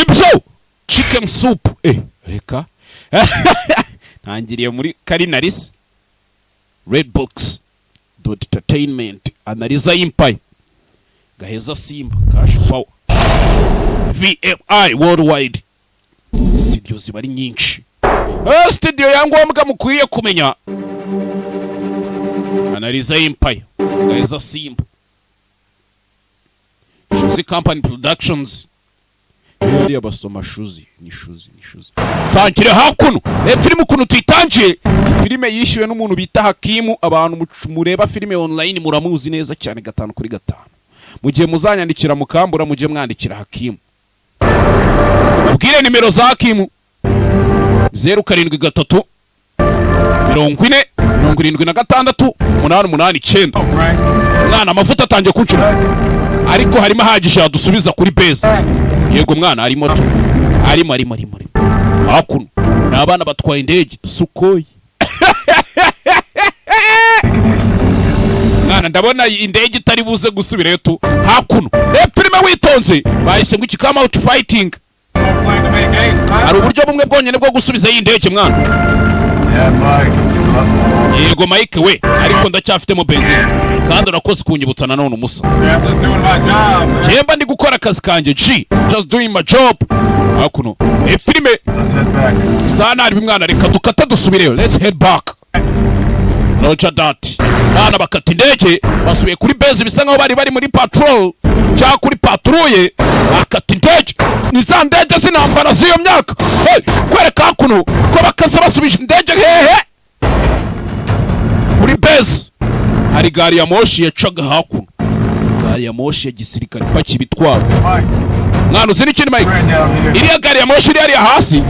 nibyo chicken soup reka ntangiriye muri Carinaris Redbox.entertainment Analiza Empire Gaheza Simba Cash Power VMI Worldwide studios bari nyinshi studio yangu mbwa mukwiye kumenya Analiza Empire Gaheza Simba Shuzi Company Productions yari abasoma shuzi ni shuzi tangire hakuno filime kuno tuyitangiye filime yishyuwe n'umuntu bita Hakimu abantu mureba filime online muramuzi neza cyane 5/5 mu gihe muzanyandikira mukambura mu gihe mwandikira Hakimu ubwire nimero za Hakimu 073 40 76 889 mwana amavuta atangiye kunshira ariko harimo hagije yadusubiza kuri base yego mwana ari moto arimo hakuno nabana batwaye indege Sukhoi mwana ndabona indege itari buze gusubirayo tu hakuno filime witonze bahise ngo ikikama out fighting ari uburyo bumwe bwonyene bwo gusubiza iyi ndege mwana yego Mike we ariko ndacyafitemo benzine kandi urakoze kunyibutsa nanone umusa jemba ndi gukora akazi kanje just doing my job hakuno filime sana ari mwana reka dukata dusubireyo let's head back Roger that bana bakata indege basubiye kuri base bisa nkaho bari muri patrol cyangwa kuri patrouille bakata indege ni za ndege zinambara z'iyo myaka kwereka hakuno ko bakaza basubije indege hehe kuri base hari gari ya moshi yacaga hakuno gari ya moshi ya gisirikare paki bitwaro mwana uzi n'ikindi Mike iriya gari ya moshi iri hasi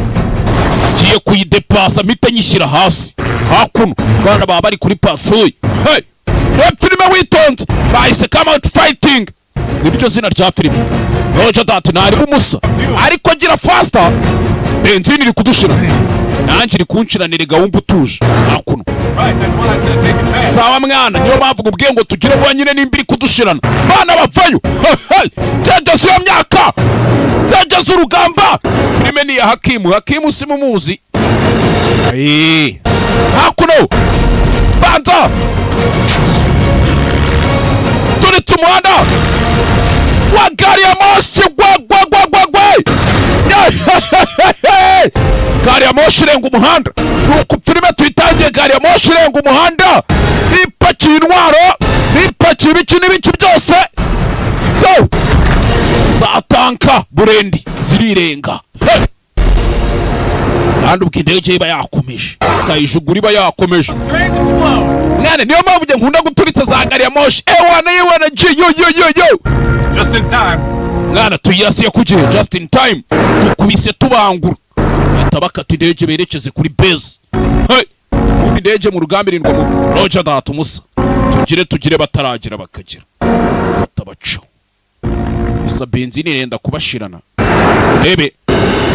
giye kuyidepasa mite nyishyira hasi hakuno bana baba bari kuri patrol filime witonze bahise come out fighting nibyo zina rya filime Roger that nari umusa ariko gira faster benzine iri kudushira nanjye iri kunshiranira gahunda utuje hakuno sawa mwana niyo bavuga ubwiye ngo tugire bonyine nimbiri kudushirana bana bapfayo jageze yo myaka jageze urugamba filime ni ya Hakimu simumuzi hakuno banza turi tumuhanda wa gari ya moshi gwa gari ya moshi renga umuhanda nuko filime tuyitangiye gari ya moshi renga umuhanda ipakiye intwaro ipakiye ibiki byose za tanka burendi zirirenga kandi ubwo indege iba yakomeje kayijugura iba yakomeje mwana niyo mpamvu njye nkunda guturitsa za gari ya moshi ewana yo just in time mwana tuyirasiye kugiye just in time dukubise tubangura bahita bakata indege berekeze kuri base ubu indege mu rugamba irindwa mu Roger that umusa tugire bataragira bakagira batabaca gusa benzine irenda kubashirana rebe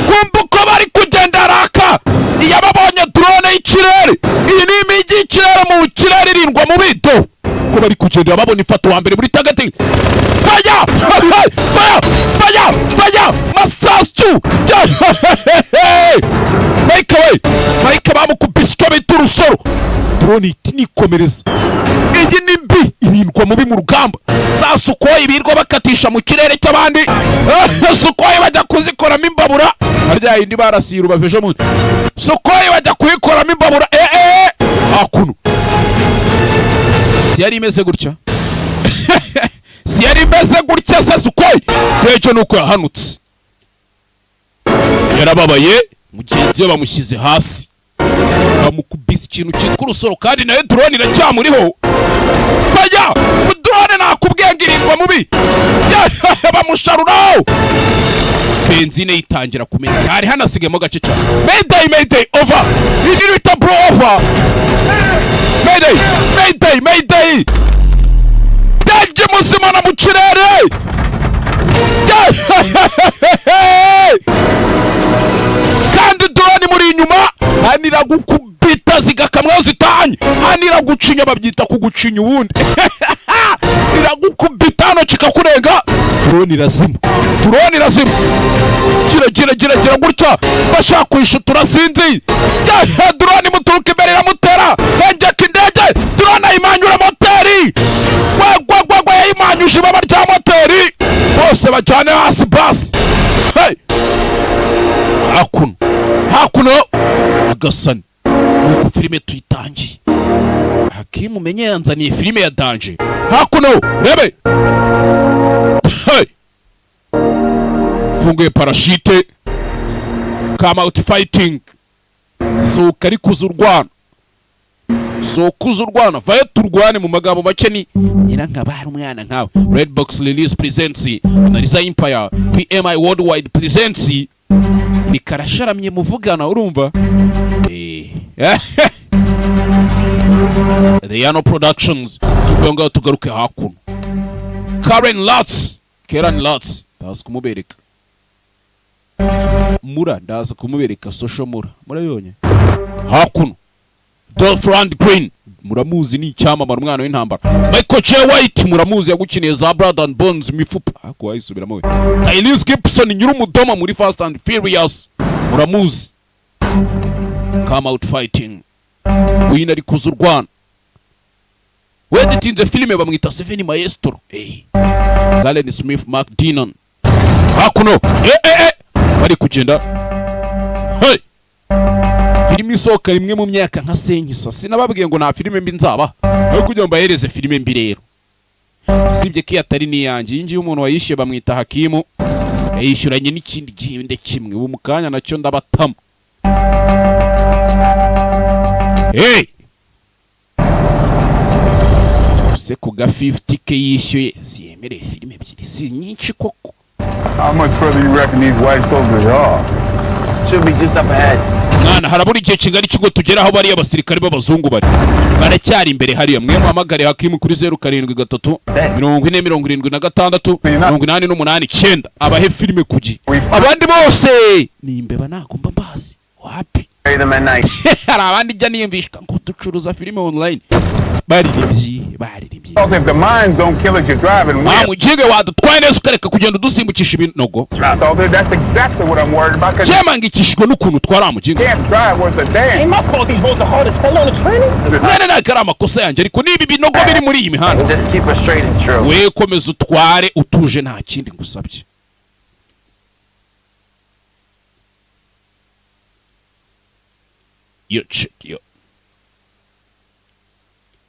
kumbuko bari kugenda raka iyababonye drone y'ikirere iyi ni imigi y'ikirere mu kirere irindwa mu bito ko bari kugenda babona ifoto wa mbere muri tagati faya masasu Mike bamukubise icyo bita urusoro drone iti nikomereza iyi ni mbi irindwa mubi mu rugamba za Sukhoi birwa bakatisha mu kirere cy'abandi Sukhoi bajya kuzikoramo imbabura harya indi barasira baveje mu Sukhoi bajya kuyikoramo imbabura hakuno si yari imeze gutya se Sukhoi deje nuko yahanutse yarababaye mugenzi we bamushyize hasi bamukubise ikintu cyitwa urusoro kandi nayo drone iracyamuriho faya drone nakubwiye ngo irindwa mubi bamusharuraho benzine yitangira kumenya hari hanasigemo gace cyane mayday over ini bita bro over mayday yaje muzimana mu kirere kandi drone muri inyuma hanira gukubita zigakamwa zitanye hanira gucinya babyita kugucinya ubundi iragukubita no kikakurenga drone irazima kiragiye bagira gutya bashaka kwishutura sinzi. Ya drone muturuka imbere iramutera engeka indege drone ayimanyura moteri gwagwagwa yayimanyuje ibaba rya moteri bose bajyane hasi basi. Hey hakuno agasani nuko filime tuyitangiye. Hakimu menye yanzaniye filime ya danger. Hakuno rebe. Hey funguye parashite come out fighting. Soka ari kuzurwana vaye turwane mu magambo make ni nyirankabari umwana nkawe. Red Box Release presents Analiza Empire VMI Worldwide presents ni karasharamye muvugana urumva. The Yano Productions tukonga tugaruke hakuno. Karen Lutz ndaza kumubereka ndaza kumubereka social murabibonye hakuno. Dolph Lundgren muramuzi ni icyamamara umwana w'intambara. Michael J. White muramuzi yagukiniye za Blood and Bones mifupa ako ayisubiramo we. Tyrese Gibson nyirumudoma muri Fast and Furious muramuzi. Come out fighting wina ari kuzurwana. Weditinze filime bamwita Seven Maestro. Galen Smith McDinnon hakuno bari kugenda. Hey filime isoka rimwe mu myaka nka senyisa. Sinababwiye ngo na filime mbi nzaba aho kugira ngo bahereze filime mbi rero. Sibye ko atari ni yanjye ingi y'umuntu wayishyuye bamwita Hakimu yishyuranye n'ikindi gihinde kimwe ubu mukanya nacyo ndabatama. Hey se kuga 50k yishyuye siyemere filime ebyiri si nyinshi koko. How much further you reckon these white soldiers are? Should be just up ahead. Mwana harabura igihe kingana ikigo tugeraho bari abasirikare b'abazungu baracyari imbere hariya. Mwe muhamagare Hakimu kuri 07 4076 abahe filime kugi. Abandi bose ni imbeba nagomba mbazi wapi. Hari abandi jya niyumvishka ngo ducuruza filime online baririmbyi. If the mines don't kill us, you're driving. Mujige wadutwaye neza ukareka kugenda dusimbukisha ibinogo. That's exactly what I'm worried about. Chema ngikishijwe n'ukuntu twara mujinga. Can't drive worth a damn. Ain't my fault these roads are hard as hell on the training. Nana karama kosa yanjye ariko nibi binogo biri muri iyi mihanda. Just keep us straight and true. We komeza utware utuje nta kindi ngusabye. Check.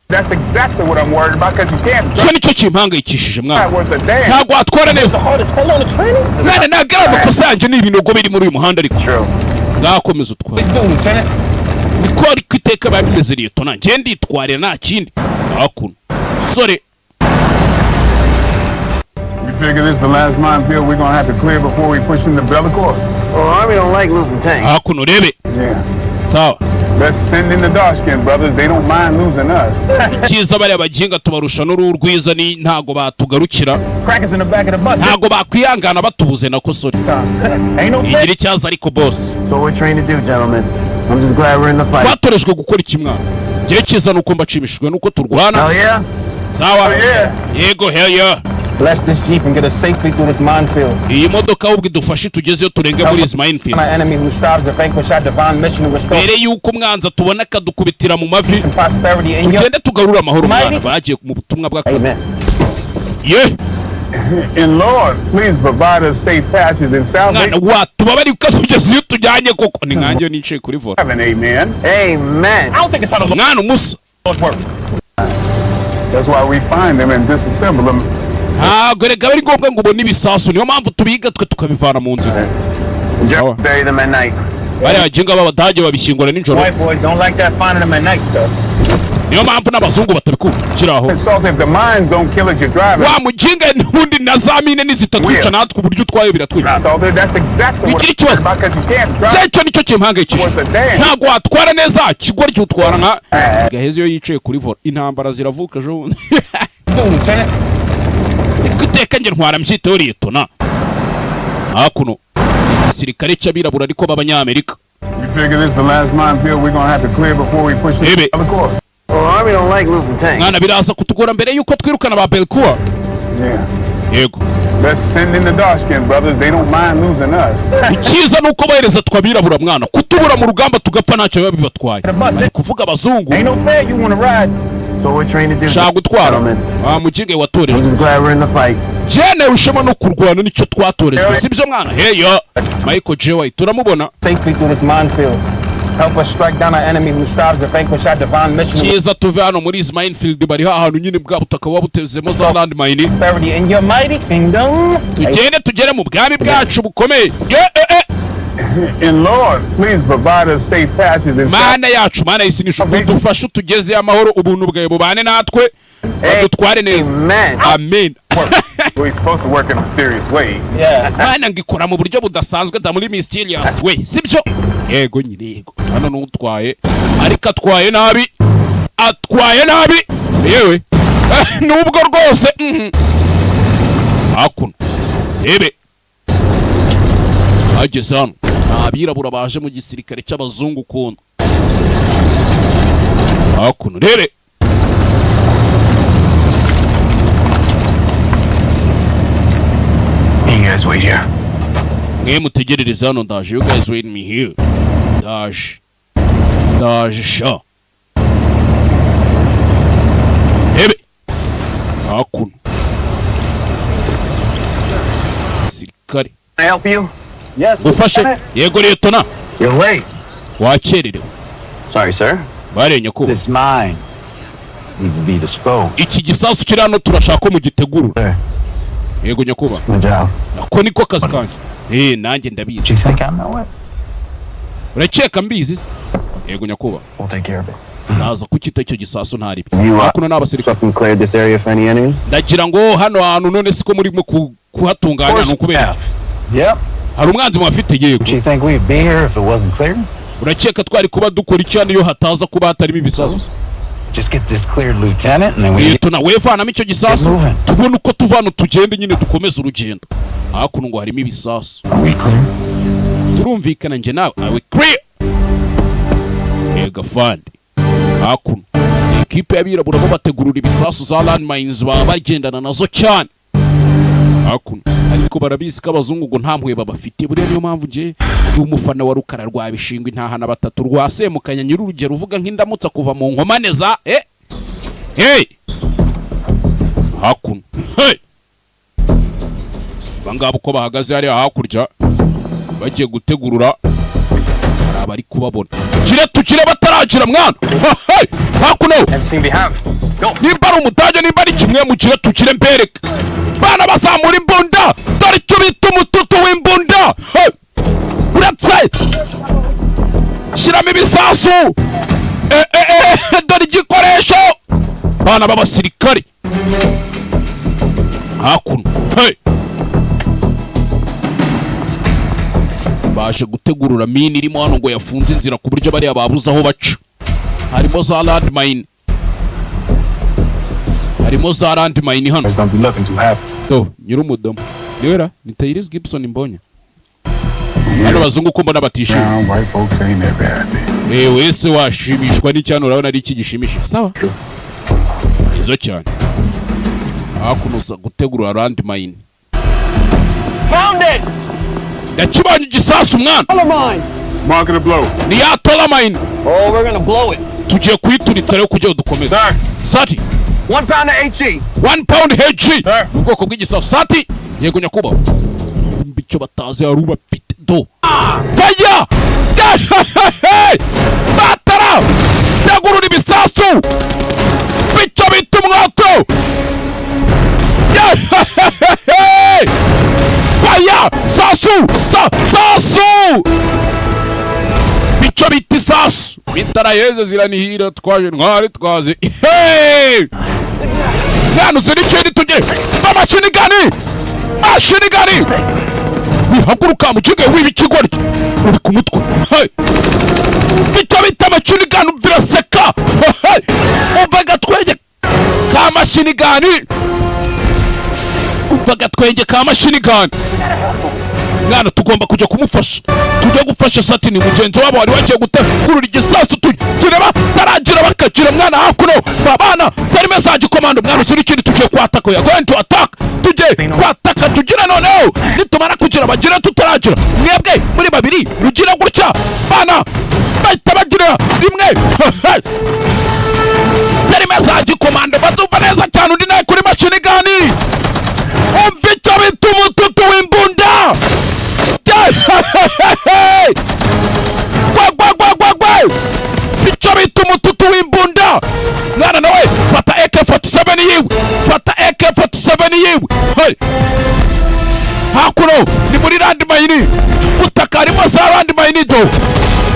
That's exactly what I'm worried about because you can't drive. Cyo kimpangayikishije mwana. Ntabwo atwara neza. Hard as hell on the training. Nana karama kosa yanjye ni ibinogo biri muri uyu muhanda ariko. True. Ngakomeza utware. Let's do it, Lieutenant. Niko ari kwiteka babimeze rero tona nge nditwarira nta kindi. Hakuno. Sorry. You figure this is the last minefield we're going to have to clear before we push into Bellicor? Well, Army don't like losing tanks. Hakuno rebe. Yeah. Sawa. Let's send in the dark-skinned brothers. They don't mind losing us. Kiza bari abajinga tubarusha n'uruhu rwiza ni ntago batugarukira. Crackers in the back of the bus. Ntago bakwihangana batubuze na kosori. Ain't no igira icyaza ariko boss. So we're trained to do, gentlemen. I'm just glad we're in the fight. Batorejwe gukora ikimwa. Gihe kiza nuko mbacimishijwe nuko turwana. Hell yeah. Sawa. Yeah. Yego hell yeah. Bless this jeep and get us safely through this minefield. Iyi modoka ubwo idufashe tugezeyo turenge muri this minefield. My enemy who strives to vanquish our divine mission to restore. Mbere yuko umwanza tubona akadukubitira mu mavi. Some prosperity in you. Tugende tugarura amahoro mwana bagiye mu butumwa bw'akazi. Amen. Yeah. And Lord, please provide us safe passage in salvation. Mwana tubabari ukatugezeyo tujyanye koko ni nkanjye nicaye kuri vora. Amen. Amen. I don't think it's how the Mwana umusa. Lord work. That's why we find them and disassemble them. Gorega bari ngombwa ngo ubone ibisasu niyo mpamvu tubiga twe tukabivana mu nzira. Bury them at night. Bari abaginga b'abadage babishyingura nijoro. White boys don't like that finding them at night stuff. Niyo mpamvu n'abazungu batabikuraho. If the mines don't kill us, you're driving. Wa muginga n'undi na za mine nizitatuca natwe uburyo utwaye biratwica. That's exactly what because you can't drive. Cyo nicyo kimpangayikishije. Ntabwo watwara neza kigwa ryo utwara nka gaheze yo yicaye kuri vora intambara ziravuka ejo. Kuteka nge ntwara mbyiteho liyetona. Hakuno igisirikare cy'abirabura ariko b'abanyamerika. You figure this is the last minefield we're going to have to clear before we push into Bellicor? Well, Army don't like losing tanks. Mwana biraza kutugora mbere yuko twirukana ba Bellicor. Yeah. Yego. Let's send in the dark-skinned brothers. They don't mind losing us. Icyiza nuko bohereza twabirabura mwana kutubura mu rugamba tugapfa ntacyo biba bibatwaye. Bari kuvuga abazungu. Ain't no fair you wanna ride. So we're trained to do. Shaka gutwara. Mujinge I'm watorejwe. just glad we're in the fight. Jene ushema no kurwana nicyo twatorejwe. Sibyo mwana. Heyo. Michael J. White turamubona. Safely through this minefield. Help us strike down our enemy who strives to vanquish our divine mission. Cyiza tuve hano muri izi minefield bari ahantu nyine bwa butaka wabutezemo za landmine. Prosperity in your mighty kingdom. Tugere mu bwami bwacu bukomeye. And Lord, please provide us safe passage and Mana yacu mana isinisha dufashe tugeze amahoro ubuntu bwawe bubane natwe badutware neza. Amen. We're supposed to work in a mysterious way. Yeah. Mana ngikora mu buryo budasanzwe da muri mysterious way. Sibyo? Yego nyine yego. Hano n'utwaye ariko atwaye nabi. Yewe. Nubwo rwose. Hakuno. Ebe. Ageze hano. Abirabura baje mu gisirikare cy'abazungu kuno. Hakuno rere. You guys wait here. Mwe mutegerereza hano ndaje. You guys wait me here. Ndaje sha. Ebe. Hakuno. Sirikare. Can I help you? Yes. Ufashe. Yego Liyetona. You're late. Wakererewe. Sorry, sir. Barenya ko. This mine needs to be disposed. Iki gisasu kiri hano turashaka ko mugitegurura. Yego nyakuba. My job. Ako niko kazi kanjye. Nanjye ndabizi. Do you think I know it? Urakeka mbizi se? Yego nyakuba. We'll take care of it. Naza kukita icyo gisasu ntari. You Hakuno n'abasirikare. fucking cleared this area for any enemy? Ndagira ngo hano hantu none siko muri kuhatunganya n'ukubera. Yep. Hari umwanzi mwafite yego. Do you think we'd be here if it wasn't cleared? Urakeka twari kuba dukora icyane iyo hataza kuba hatarimo ibisasu? Just get this cleared, Lieutenant, and then we Liyetona wevanamo icyo gisasu. moving. Tubone uko tuvana tugende nyine dukomeza urugendo. Hakuno ngo harimo ibisasu. Are we clear? Turumvikana nje nawe. Are we clear? Yego fandi. Hakuno. Ikipe y'abirabura bo bategurura ibisasu za landmines baba bagendana nazo cyane. Hakuno. Ariko barabizi ko abazungu ngo nta mpuye babafite. Buriya niyo mpamvu nje ndi umufana wa Rukara rwa Bishingwe intahana batatu rwa Semukanya nyir'urugero uvuga nk'indamutsa kuva mu nkomane za Hey. Hakuno. Hey. Bangabo ko bahagaze hari hakurya bagiye gutegurura abari kubabona. Tukire bataragira mwana. Hey. Hakuno. Everything we have. Go. Nimba ari umutage nimba ari kimwe mu tukire mbereka. Bana bazamura imbunda. Dore cyo bita umututu w'imbunda. Hey. Uratse. Shiramo ibisasu. Dore igikoresho. Bana b'abasirikare. Hakuno. Hey. Baje gutegurura mini irimo hano ngo yafunze inzira ku buryo bari ababuza aho baca. Harimo za landmine. Hano. Don't be looking too happy. Nyir'umudomo. Niwera ni Tyrese Gibson Mbonye. Hano bazungu ko mbona batishimye. White folks ain't that bad. Wese washimishwa n'icyano urabona ari iki gishimishije. Sawa? Izo cyane. Hakunoza gutegura landmine. Found it. Ndakibanye igisasu mwana. Mine. Mark the blow. Ni ya landmine. Oh, we're gonna blow it. Tugiye kuyituritsa rero kugira dukomeze. Sati. 1 pound of HG. 1 pound HG. Ubwoko bw'igisasu. Sati. Yego nyakuba. Mbicyo batazi aruba pite do. Fire! Batara! Tegurura ibisasu. Bicho bita umwoko. Fire! Sasu! Sasu! Bicho bita isasu. Bitara yeze ziranihira twaje ntwari twaze. Hey! Nanu zirikindi tujye. Amashini gani. Wihaguruka mu kigo w'ibikigori. Uri ku mutwe. Hey! Bicho bita amashini gani biraseka. Hey! Umvaga twenge ka mashini gani. Mwana tugomba kujya kumufasha. Tujya gufasha Sati ni mugenzi wabo wari wagiye gutegurura igisasu tugire bataragira bakakira mwana hakuno babana tari message command mwana usuri ikindi tugiye kwataka ya going to attack tujye kwataka tugira noneho nitumara kugira bagira tutaragira mwebwe muri babiri rugira gutya bana bahita bagira rimwe tari message command batumva neza cyane undi naye kuri machine gani umbica bitumututu w'imbunda bica bitumututu w'imbunda mwana nawe fata AK47 yiwe fata AK47 yiwe hakuno ni muri landmine utakarimo za landmine do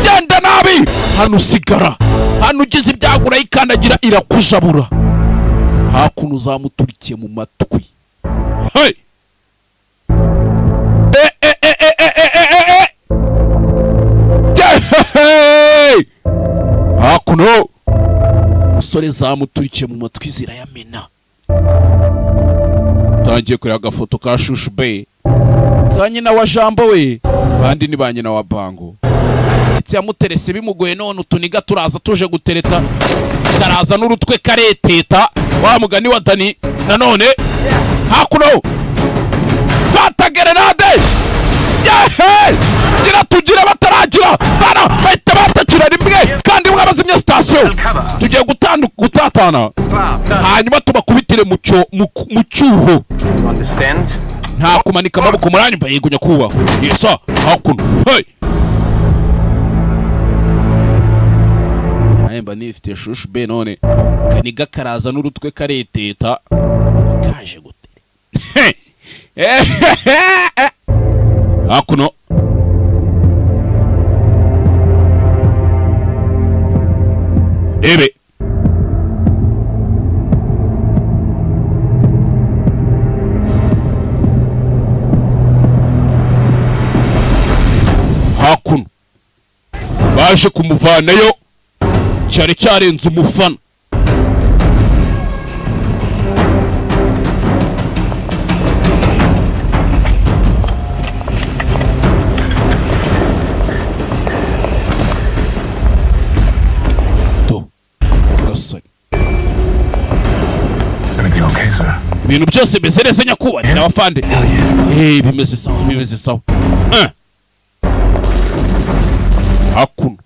genda nabi hano usigara hano ugize ibyagura ikandagira irakujabura hakuno uzamuturikiye mu matwi hakuno musore zamuturikiye mu matwi zirayamena tangiye kuri agafoto ka Shushu Bey ka nyina wa Jambo we bandi ni ba nyina wa Bango ndetse yamuterese bimugoye none utuniga turaza tuje gutereta taraza n'urutwe kareteta wa mugani wa Dani nanone hakuno fata grenade gira tugira bataragira bana bahita batakira rimwe kandi mwabazimya station tugiye gutatana hanyuma tubakubitire mu cyuho nta kumanika amaboko muranyumva yego nyakubaho yesa hakuno mba nifite Shushu Bey none kaniga karaza n'urutwe kareteta kaje gutere hakuno ebe hakuno baje kumuvanayo cyari cyarenze umufana ibintu byose bimeze neza nyakubahwa n'abafande bimeze sawa hakuno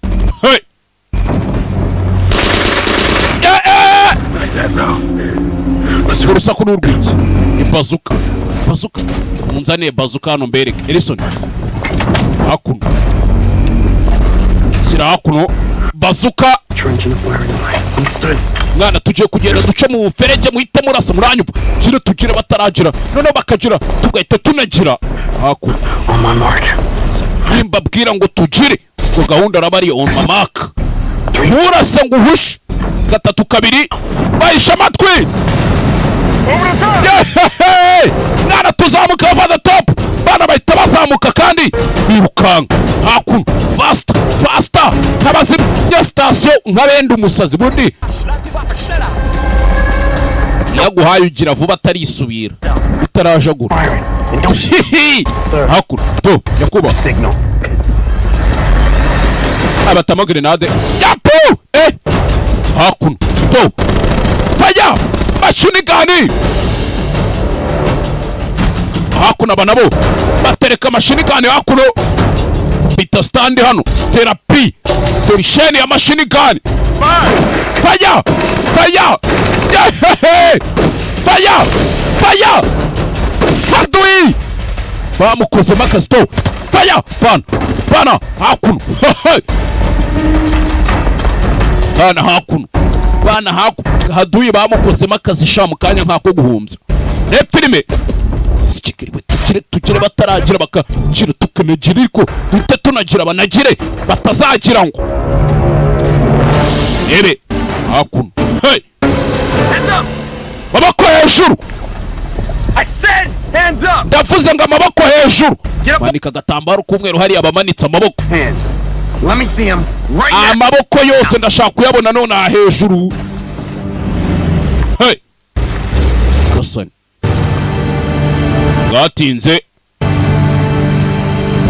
urusaku n'urwiki ni bazuka munzaniye bazuka hano mbereke Elison hakuno shyira hakuno bazuka mwana tugiye kugenda duce mu ferege muhite murasa muranyumva kino tugira bataragira none bakagira tugahita tunagira hakuno nimbabwira ngo tugire ngo gahunda arabari on my mark murasa ngo uhushe gatatu kabiri bahisha amatwi mwana tuzamuka over the top bana bahita bazamuka kandi birukanga hakuno faster nk'abazimya station nk'abenda umusazi bundi yaguhaye ugira vuba atarisubira utarajagura hakuno to yakuba abatamo grenade yapu hakuno to faya machine gun hakuno abanabo batereka machine gun hakuno bita stand hano therapy torisheni ya machine gun faya hadui bamukoze makasto faya bana hakuno bana hakuno haduye bamukoze makazi shamu kanya nkako guhumbya repfilime sikiriwe tukire bataragira bakakira tukanagira ko dute tunagira banagire batazagira ngo ebe hakuno hands up maboko hejuru I said hands up ndavuze ngo amaboko hejuru manika gatambaro kumweru hari abamanitse amaboko hands let me see him right now amaboko yose ndashaka kuyabona none hejuru listen gatinze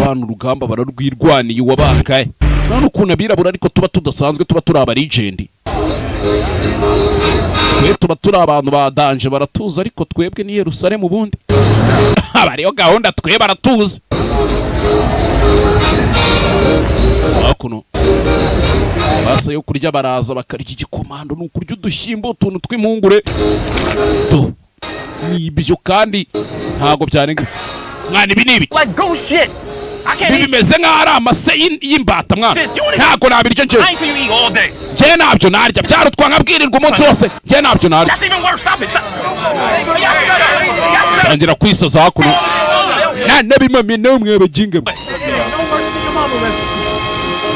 bana urugamba bararwirwaniye wabakaye none ukuntu abirabura ariko tuba tudasanzwe, tuba turi aba legend. Twe tuba turi abantu ba danje baratuza, ariko twebwe ni Yerusalemu bundi. Abariyo gahunda twe baratuza. Akuno basa yo kurya baraza bakarya igikomando, nukurya udushyimbo utuntu tw'impungure to nibyo kandi ntago byanengise mwana. Ibi nibi bimeze nk'ari amase y'imbata mwana, ntago nabirya nje je nabyo narya byarutwa nkabwirirwa umunsi wose, je nabyo narya. Tangira kwisaza hakuno nane bimame namwe abajinga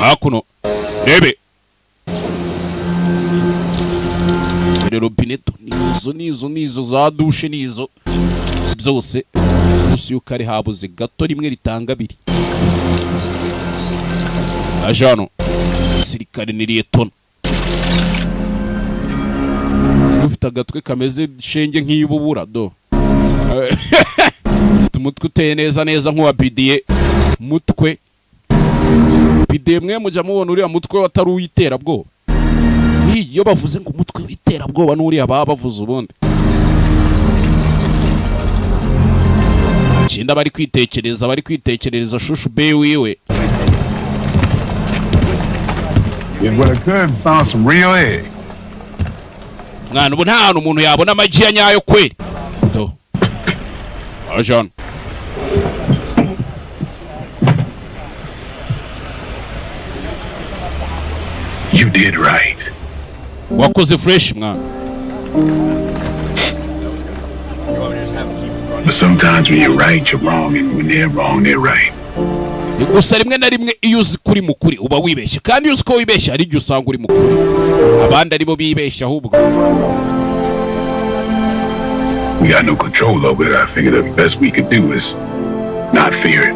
hakuno rebe robineto nizo za dushe nizo byose gusa yuko ari habuze gato rimwe ritanga abiri. Ajano sirikare ni Liyetona ufite agatwe kameze shenge nk'ibubura do. Ufite umutwe uteye neza nk'uwa bidiye mutwe bidiye mwe mujya mubona uriya mutwe watari uw'iterabwoba. Iyo bavuze ngo umutwe w'iterabwoba n'uriya baba bavuze ubundi kinda bari kwitekereza shushu be wiwe. Mwana ubu nta hantu umuntu yabona amagi ya nyayo kweli do. Ajana You did right. wakoze fresh mwana. But sometimes when you're right, you're wrong, and when they're wrong, they're right. Gusa rimwe na rimwe iyo uzi kuri mukuri uba wibeshya, kandi iyo uzi ko wibeshya hari igihe usanga uri mukuri abandi aribo bibeshya ahubwo. We got no control over it. I figured the best we could do is not fear it.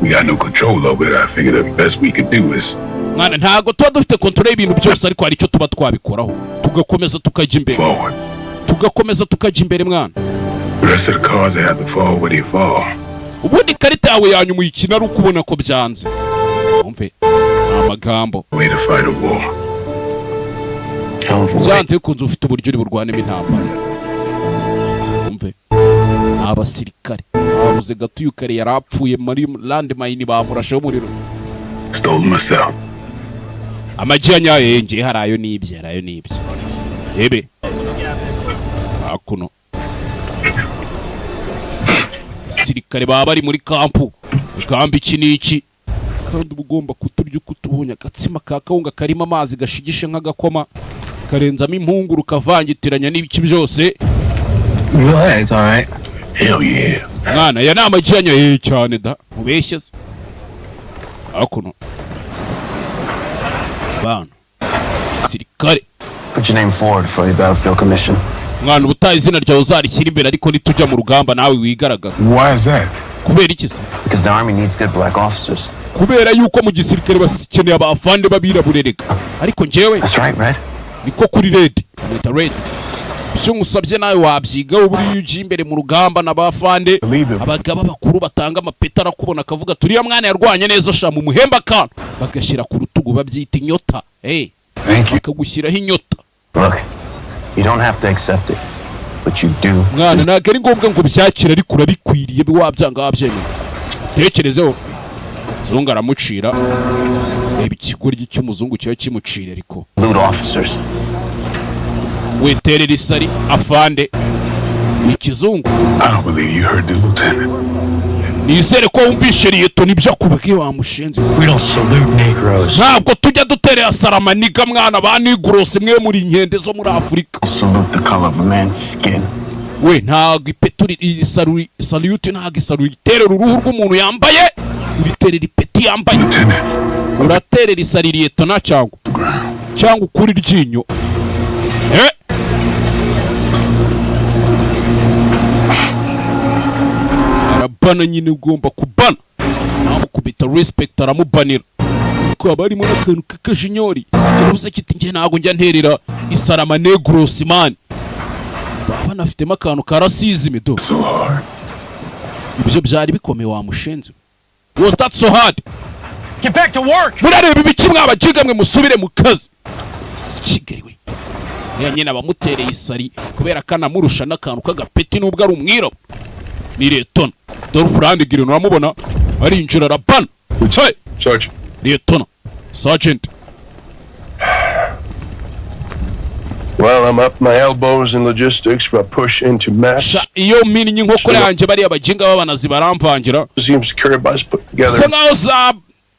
We got no control over it. I figured the best we could do is mwana ntago tuba dufite kontrole y'ibintu byose, ariko hari icyo tuba twabikoraho tugakomeza tukajya imbere, mwana. The rest of the cards they have to fall where they fall. Ubundi karita yawe yanyuma uyikina ari uko ubona ko byanze. Umve amagambo Way to fight a war. byanze kunze ufite uburyo uri burwanemo intambara. Umve abasirikare babuze gatuye kare yarapfuye muri landmine bamurasheho umuriro. Stole myself. Amagi ya nyayo yenge harayo nibye ebe akuno sirikare baba bari muri kampu ugamba iki n'iki, kandi ubugomba kuturya uko tubonye agatsima ka kawunga karimo amazi gashigishe nk'agakoma karenzamo impunguru kavangitiranya n'ibiki byose. It's all right. Hell yeah. Mwana ya nama janya cyane da mubeshye se akuno bana sirikare. Put your name forward for your battlefield commission. Mwana ubutaye izina ryawe uzarikira imbere, ariko nitujya mu rugamba nawe wigaragaza. Why is that? Kubera iki se? Because the army needs good black officers. Kubera yuko mu gisirikare basikeneye abafande babiraburereka, ariko njyewe That's right, Red. niko kuri red leta red. Byo ngusabye nawe wabyiga uburi yuji imbere mu rugamba n'abafande abagaba bakuru batanga amapeta arakubona akavuga turiya mwana yarwanye neza sha mu muhemba kan bagashyira ku rutugu babyita inyota. Bakagushyiraho inyota. Look, you don't have to accept it, but you do. Mwana ntabwo ari ngombwa ngo byakira, ariko urabikwiriye wabyanga wabyemera. Tekerezeho zungu aramucira, reba ikigoryi cy'umuzungu kiba kimucira, ariko Loot officers. weterera isari afande ikizungu. I don't believe you heard the lieutenant. Nizere ko wumvishe Liyetona ibyo akubwiye wa mushenzi. We don't salute Negroes. Ntabwo tujya duterera saramaniga mwana ba Negroes mwe muri inkende zo muri Afurika. Salute the color of a man's skin. We ntabwo ipeturi salute ntabwo isaru iterera uruhu rw'umuntu yambaye, ibiterera ipeti yambaye. Uraterera isari Liyetona cyangwa ukuri ryinyo. Arabana nyine ugomba kubana namukubita respect aramubanira ko abarimo n'akantu k'akajinyori kiravuze kiti nge ntago njya nterera isarama Negroes man baba nafitemo akantu ka racism do. Ibyo byari bikomeye wa mushenzi. Was that so hard? Get back to work! murareba ibiki mwabajiga mwe musubire mu kazi. Sikigeriwe. Ya nyina bamutereye isari kubera kana murusha n'akantu k'agapeti nubwo ari umwirabo. Ni Liyetona Dolph Lundgren uramubona ari injira rabana. Hey, Sergeant. Liyetona Sergeant. Well, I'm up my elbows in logistics for a push into mass. Iyo mini nyinkokora yanje bari abajinga babanazi baramvangira. Seems secure bus put together. So now za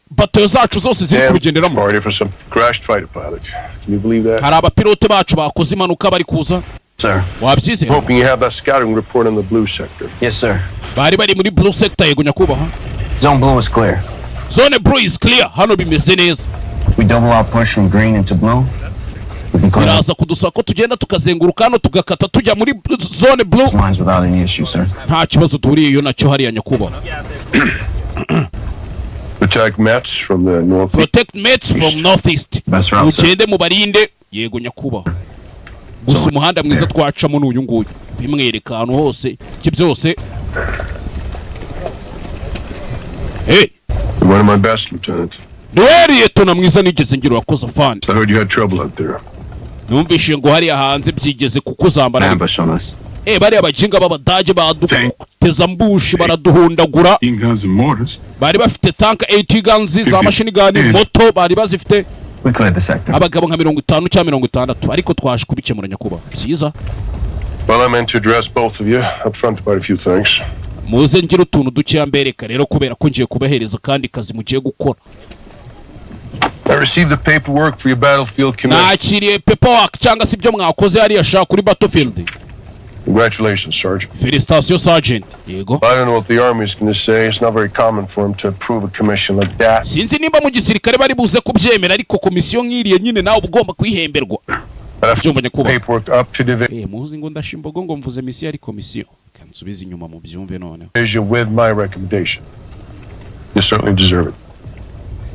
bato zacu zose ziri kugenderamo. Party for some crashed fighter pilot. Can you believe that? Hari abapilote bacu bakoze impanuka bari kuza. Sir. Wabyizera? Hoping you have that scouting report on the blue sector. Yes, sir. Bari muri blue sector yego nyakubaha. Zone blue is clear. Zone blue is clear. Hano bimeze neza. We double our push from green into blue. Biraza kudusaba ko tugenda tukazenguruka hano tugakata tujya muri zone blue. Lines without any issue, sir. Nta kibazo duhuriyeyo nacyo hariya nyakubaha. Protect Mets from the north. Protect Mets from northeast. Best route, sir. Mugende mubarinde yego nyakubaha. Gusa umuhanda mwiza twacamo n'uyu nguyu. Bimwereka ahantu hose ki byose. Hey, One of my best, Lieutenant. Liyetona mwiza nigeze ngira wakoze fan. I heard you had trouble out there. Numvishe ngo hariya hanze byigeze kukuzambara. Ambush on us. Bari abajinga b'abadage baduteza mbushi baraduhundagura. Guns and mortars. Bari bafite tank 80 guns za machine gun moto bari bazifite. We cleared the sector. Abagabo nka 50 cyangwa 60 ariko twaje kubikemura nyakuba. Byiza. Well, I meant to address both of you up front about a few things. Muze ngira utuntu duke mbereka rero kubera ko ngiye kubahereza kandi kazi mugiye gukora. I received the paperwork for your battlefield commission. Nakiriye paperwork cyangwa si byo mwakoze hariya shaka kuri battlefield. Congratulations, Sergeant. Felicitation Sergeant. Yego. I don't know what the army is going to say. It's not very common for them to approve a commission like that. Sinzi nimba mu gisirikare bari buze kubyemera ariko komisiyo nkiriye nyine nawe ugomba kwihemberwa. Paperwork up to division muzi ngo ndashimbogo ngo mvuze misiyo ari komisiyo. Kansubiza inyuma mu byumve none. with my recommendation. You certainly deserve it.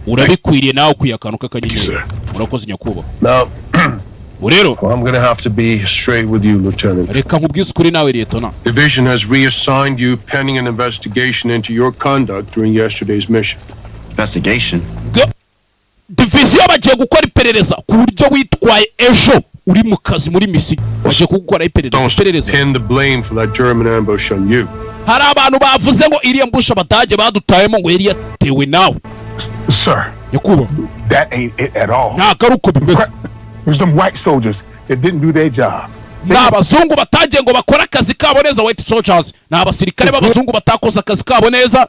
Urabikwiriye nawe kuyakanuka kanyenyeri. Murakoze nyakuba. Now, Urero. I'm going to have to be straight with you, Lieutenant. Reka nkubwize ukuri nawe Liyetona. Division has reassigned you pending an investigation into your conduct during yesterday's mission. Investigation? Division bagiye gukora iperereza ku buryo witwaye ejo uri mu kazi muri misi. Bagiye kugukora iperereza. Don't pin the blame for that German ambush on you. Hari abantu bavuze ngo iriya mbusha abadage badutayemo ngo yari yatewe nawe. Sir, Yakuba. that ain't it at all. Nagaruko bimeze. There's some white soldiers that didn't do their job. N'abazungu batagiye ngo bakora akazi kabo neza. White soldiers n'abasirikare b'abazungu batakoze akazi kabo neza.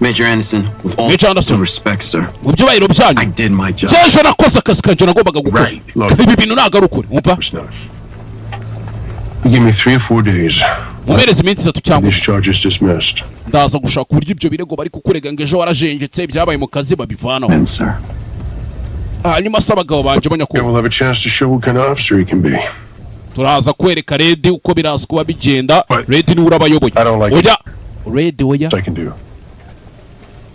Major Anderson, with all due respect, sir. Mu byubahiro byanyu. I did my job. Cyejo nakoze akazi kanje nagombaga gukora. Right. Look. Ibi bintu nagaruko. Umva. You give me 3 or 4 days. Mumereze iminsi 3 cyangwa. These charges dismissed. Ndaza gushaka uburyo ibyo birego bari kukurega ngo ejo warajenjetse byabaye mu kazi babivanaho. And sir. Hanyuma sabagabo banje You will have a chance to show what kind of officer you can be. Turaza kwereka Red uko biraza kuba bigenda. Red ni urabayoboye. I don't like oya. Red oya. I can do.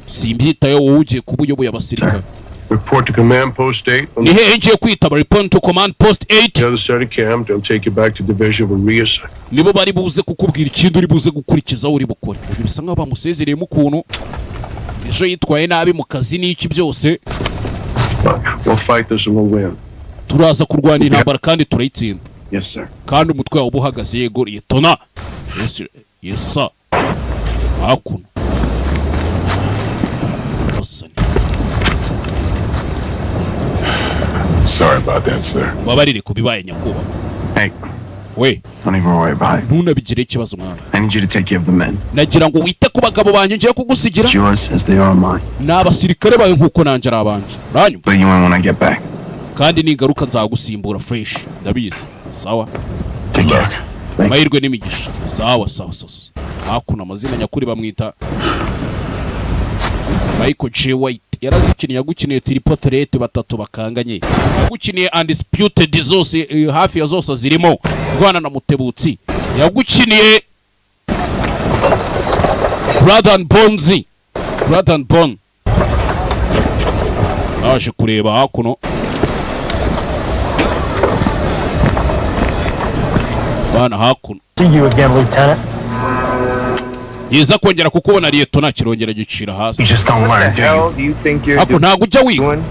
Simbyitayo wowe ugiye kuba uyoboye abasirikare. Report to command post 8. Ni hehe ngiye kwitaba report to command post 8. The other side of camp, they'll take you back to division with reassign. Nibo bari buze kukubwira ikindi uri buze gukurikiza uri bukore. Bisa nkaho bamusezereyemo ukuntu ejo yitwaye nabi mu kazi n'iki byose. We'll fight this and we'll win. Turaza kurwana intambara kandi turayitsinda. Yes, sir. Kandi umutwe wawe ubuhagaze yego Liyetona. Yes sir. Hakuno. Sorry about that, sir. Babarire kubibaye nyakuba. Hey. We. Don't even worry about it. Ntunabigire ikibazo mwana. I need you to take care of the men. Nagira ngo wite ku bagabo banje ngiye kugusigira. It's yours as they are mine. N'abasirikare bawe nkuko nanje ari abanje. Ranyu. But you when I get back. Kandi ningaruka nzagusimbura fresh. Ndabizi. Sawa. Take care. Mahirwe n'imigisha. Sawa. Hakuno amazina nyakuri bamwita Michael J. White. Yarazikiniye yagukiniye triple threat batatu bakanganye. Yagukiniye undisputed zose hafi ya zose zirimo. Rwana na Mutebutsi. Yagukiniye Blood and Bone. Aje kureba hakuno. Bana hakuno. See you again, Lieutenant. Yiza kongera kukubona Liyetona kirongera gicira hasi. You just don't learn, do you? Do you think you're Ako ntago ujya wiga. doing?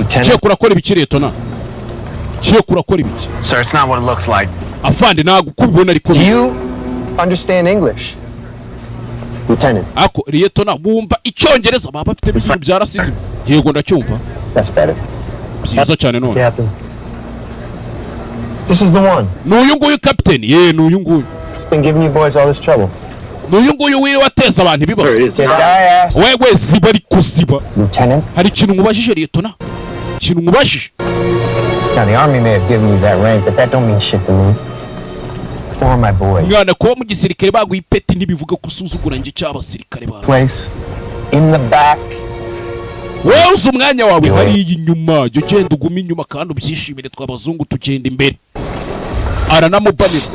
Ciye kurakora ibiki Liyetona? Ciye kurakora ibiki? Sir, it's not what it looks like. Afande ntago kubibona ariko. Do you understand English, Lieutenant? Ako Liyetona bumva icyongereza baba bafite ibintu bya racism. Yego ndacyumva. That's better. Byiza cyane none. Captain. This is the one. N'uyu nguyu captain. N'uyu nguyu. It's been giving you boys all this trouble. N'uyu nguyu wiri wateza abantu ibibazo. Did I ask? Wewe ziba ari kuziba. Lieutenant? Hari ikintu nkubajije Liyetona? Ikintu nkubajije? Now, the Army may have given you that rank, but that don't mean shit to me. Or my boys. Mwana kuba mu gisirikare baguye ipeti ntibivuga kusuzugura nge cy'abasirikare ba. Place in the back. Wowe uzi umwanya wawe hari inyuma, jyo genda uguma inyuma kandi ubyishimire twabazungu tugenda imbere. Aranamubanira.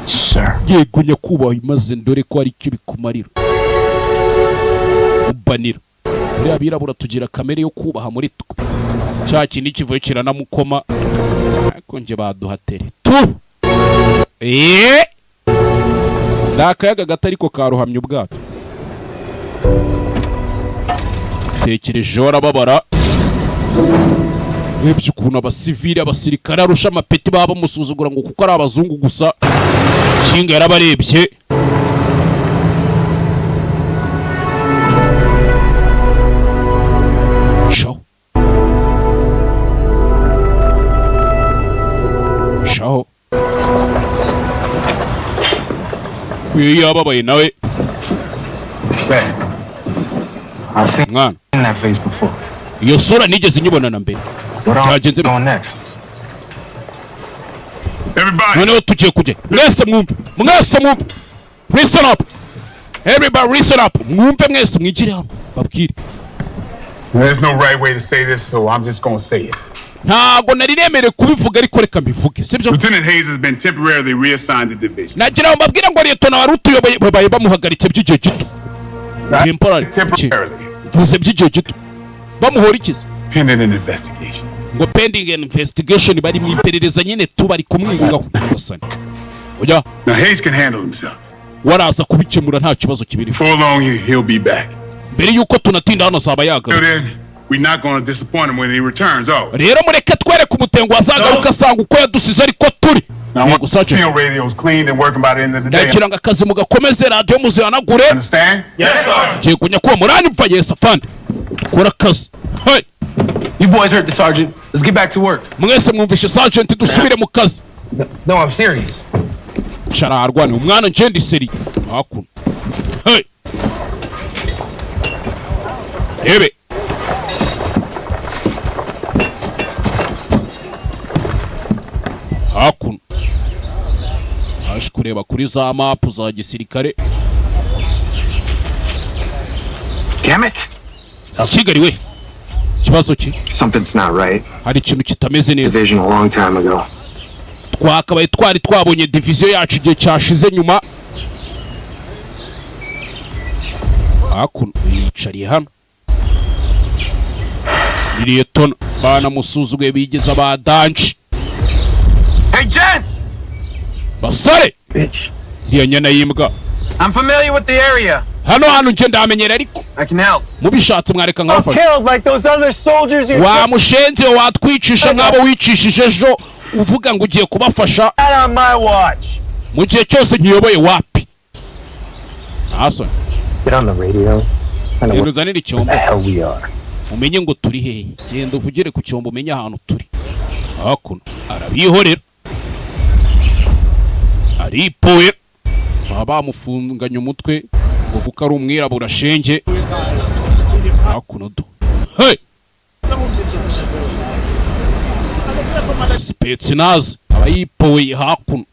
Sir. Yego nyakubaho imaze ndore ko ari cyo bikumarira. Ubanira. Muri abirabura tugira kamere yo kubaha muri twe. Cya kintu kivuye kiranamukoma. Ariko nje baduhatere. Tu. Ndakayaga gatariko karuhamye ubwato. Tekereje warababara. Webye ukuntu abasivili abasirikare arusha amapeti baba musuzugura ngo kuko ari abazungu gusa. Kinga yarabarebye. Shaho. Fuye yababaye nawe. I've seen Mwana. that face before. Iyo sura nigeze nyibona na mbere. What are we Cyagenze going next? Everybody, noneho tugiye kujya. Mwese mwumve. Mwese mwumve. Listen up. Everybody listen up. Mwumve mwese mwigire hano. Babwire. There's no right way to say this, so I'm just gonna say it. Ntago nari nemere kubivuga ariko reka mbivuge. Sibyo? Lieutenant Hayes has been temporarily reassigned to division. Nagira mbabwira ngo Liyetona wari utuyoboye babaye bamuhagaritse by'igihe gito. Temporarily. Vuze by'igihe gito. Bamuhora ikiza. Pending an investigation. Ngo pending an investigation bari mu iperereza nyine tubari kumwigaho gasani. Oya, Now Hayes can handle himself. waraza kubikemura nta kibazo kibiri. Before long, he'll be back. Mbere yuko tunatinda hano saba So yaga. then, we're not going to disappoint him when he returns. Oh. Rero mureke twereke umutengo azagaruka asanga uko yadusize ariko turi. Now, I want the field radios cleaned and working by the end of the day. Ndagira ngo akazi mugakomeze radio muzihanagure. Understand? Yes, sir. Giye kunya kuba muranyu mva Yes afande. Kora akazi. Hey, You boys heard the sergeant. Let's get back to work. mwese mwumvishe sergeant dusubire mu kazi. No, I'm serious. Shara arwane umwana nje ndi seri. Hakuno. Hey. Ebe. Hakuno. Aje kureba kuri za map za gisirikare. Damn it! Kigali we. Kibazo ki? Something's not right. Hari ikintu kitameze neza. Division a long time ago. Twakabaye twari twabonye division yacu igihe cyashize nyuma. Hakuno yicariye hano. Liyetona bana musuzuguye bigeze abadanshi. Hey, gents! Basare! Bitch. Iriya nyana y'imbwa. I'm familiar with the area. Hano nje ndamenyera ariko. I can help. Mubishatse mwareka nkafasha. Killed like those other soldiers you Wa mushenze watwicisha nk'abo wicishije ejo uvuga ngo ugiye kubafasha. had on my watch. Mu gihe cyose nkiyoboye wapi? Asoni. Get on the radio. Rero zanira icyombo. The hell we are. Umenye ngo turi hehe. Genda uvugire ku cyombo umenye ahantu turi. Hakuno arabihorera. Aripoye. Baba mufunganye umutwe ngo kuko ari umwirabura shenge. Hakuno do. Hey. Spetsnaz abayipoye hakuno.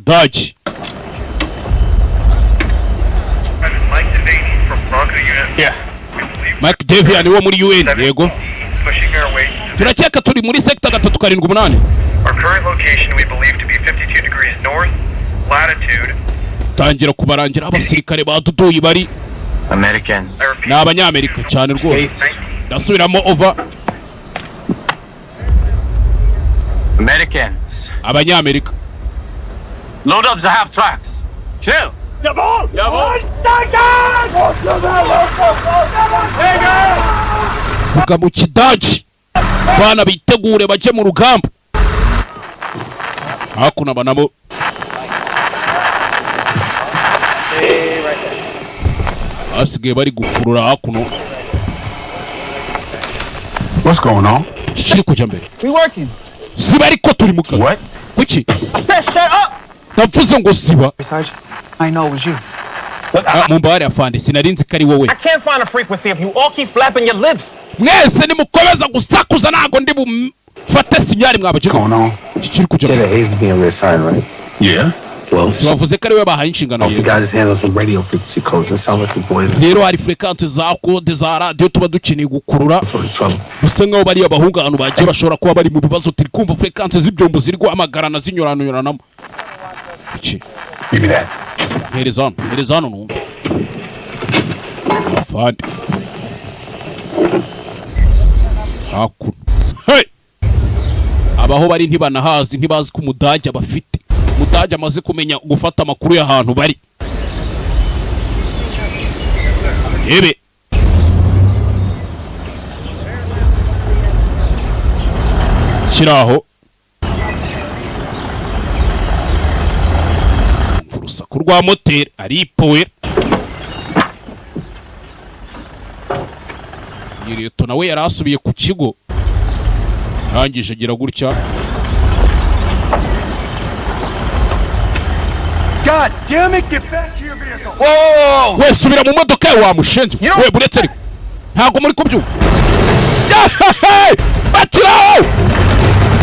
Dodge. Mike Devaney from Bronco Unit. Yeah. Mike Devaney wo muri UN yego. Pushing our way. Turakeka turi muri sector 378. Our current location we believe to be 52 degrees north, latitude. Tangira kubarangira abasirikare baduduye bari Americans. ni abanyamerika cyane rwose. Ndasubiramo over. Americans. abanyamerika. Load up the half tracks. Chill. Vuga mu Kidage. Bana bitegure baje mu rugamba. Hakuno abanabo. Asigaye bari gukurura hakuno. What's going on? Shiri kujya mbere. We working. Siba ariko turi mu kazi. What? Kuki? I said shut up. Ndavuze ngo siba. Sergeant, I know it was you. Mumbare afande sinarinzi kari wowe. I can't find a frequency if you all keep flapping your lips. Mwese nimukomeza gusakuza nago ndi bufate sinyari mwabaje. What's going on? Shiri kujya mbere. Taylor Hayes being reassigned, right? Yeah. Well, Bavuze kari we bahaye inshingano the ye. guy just hands us some radio frequency codes. It sounds like the boys are Rero hari frequency za code za radio tuba dukeneye gukurura. in trouble. Bisa nkaho bari abahungu ahantu bagiye bashobora kuba bari mu bibazo turi kumva frequency z'ibyombo ziri guhamagarana zinyuranyuranamo. Iki? Give me that. Herezano numva. Afande. Hakuno. Hey! Abaho bari ntibanahazi ntibazi ko umudage abafite. Umudage amaze kumenya gufata amakuru y'ahantu bari. Ebe. Shiraho. Urusaku rwa moteri aripowe. Yireto nawe yarasubiye ku kigo. Rangije agira gutya. God damn it, get back to your vehicle. Whoa! We subira mu modoka yawe wamushenze. We buretse ariko. Ntago muri kubyumva. Bakiraho!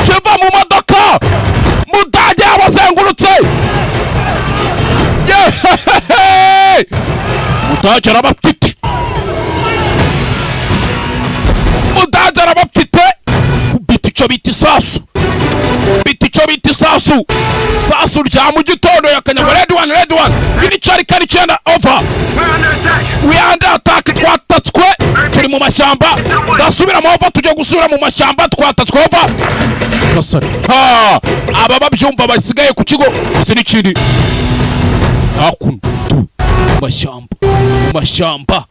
Kiva mu modoka! Mudage yabazengurutse! Mudage arabafite! Mudage arabafite! Bita icyo bita isasu! Bita icyo bita isasu! Sasu rya mu gitondo yakanyaga red one! Bini cyari kari cyenda over! We under attack twatatswe! Turi mu mashyamba! Ndasubira mu over tujye gusubira mu mashyamba twatatswe over! Kasari! Ha! Aba babyumva basigaye ku kigo! Izi ni kiri! Hakuno! Tu! Mashyamba!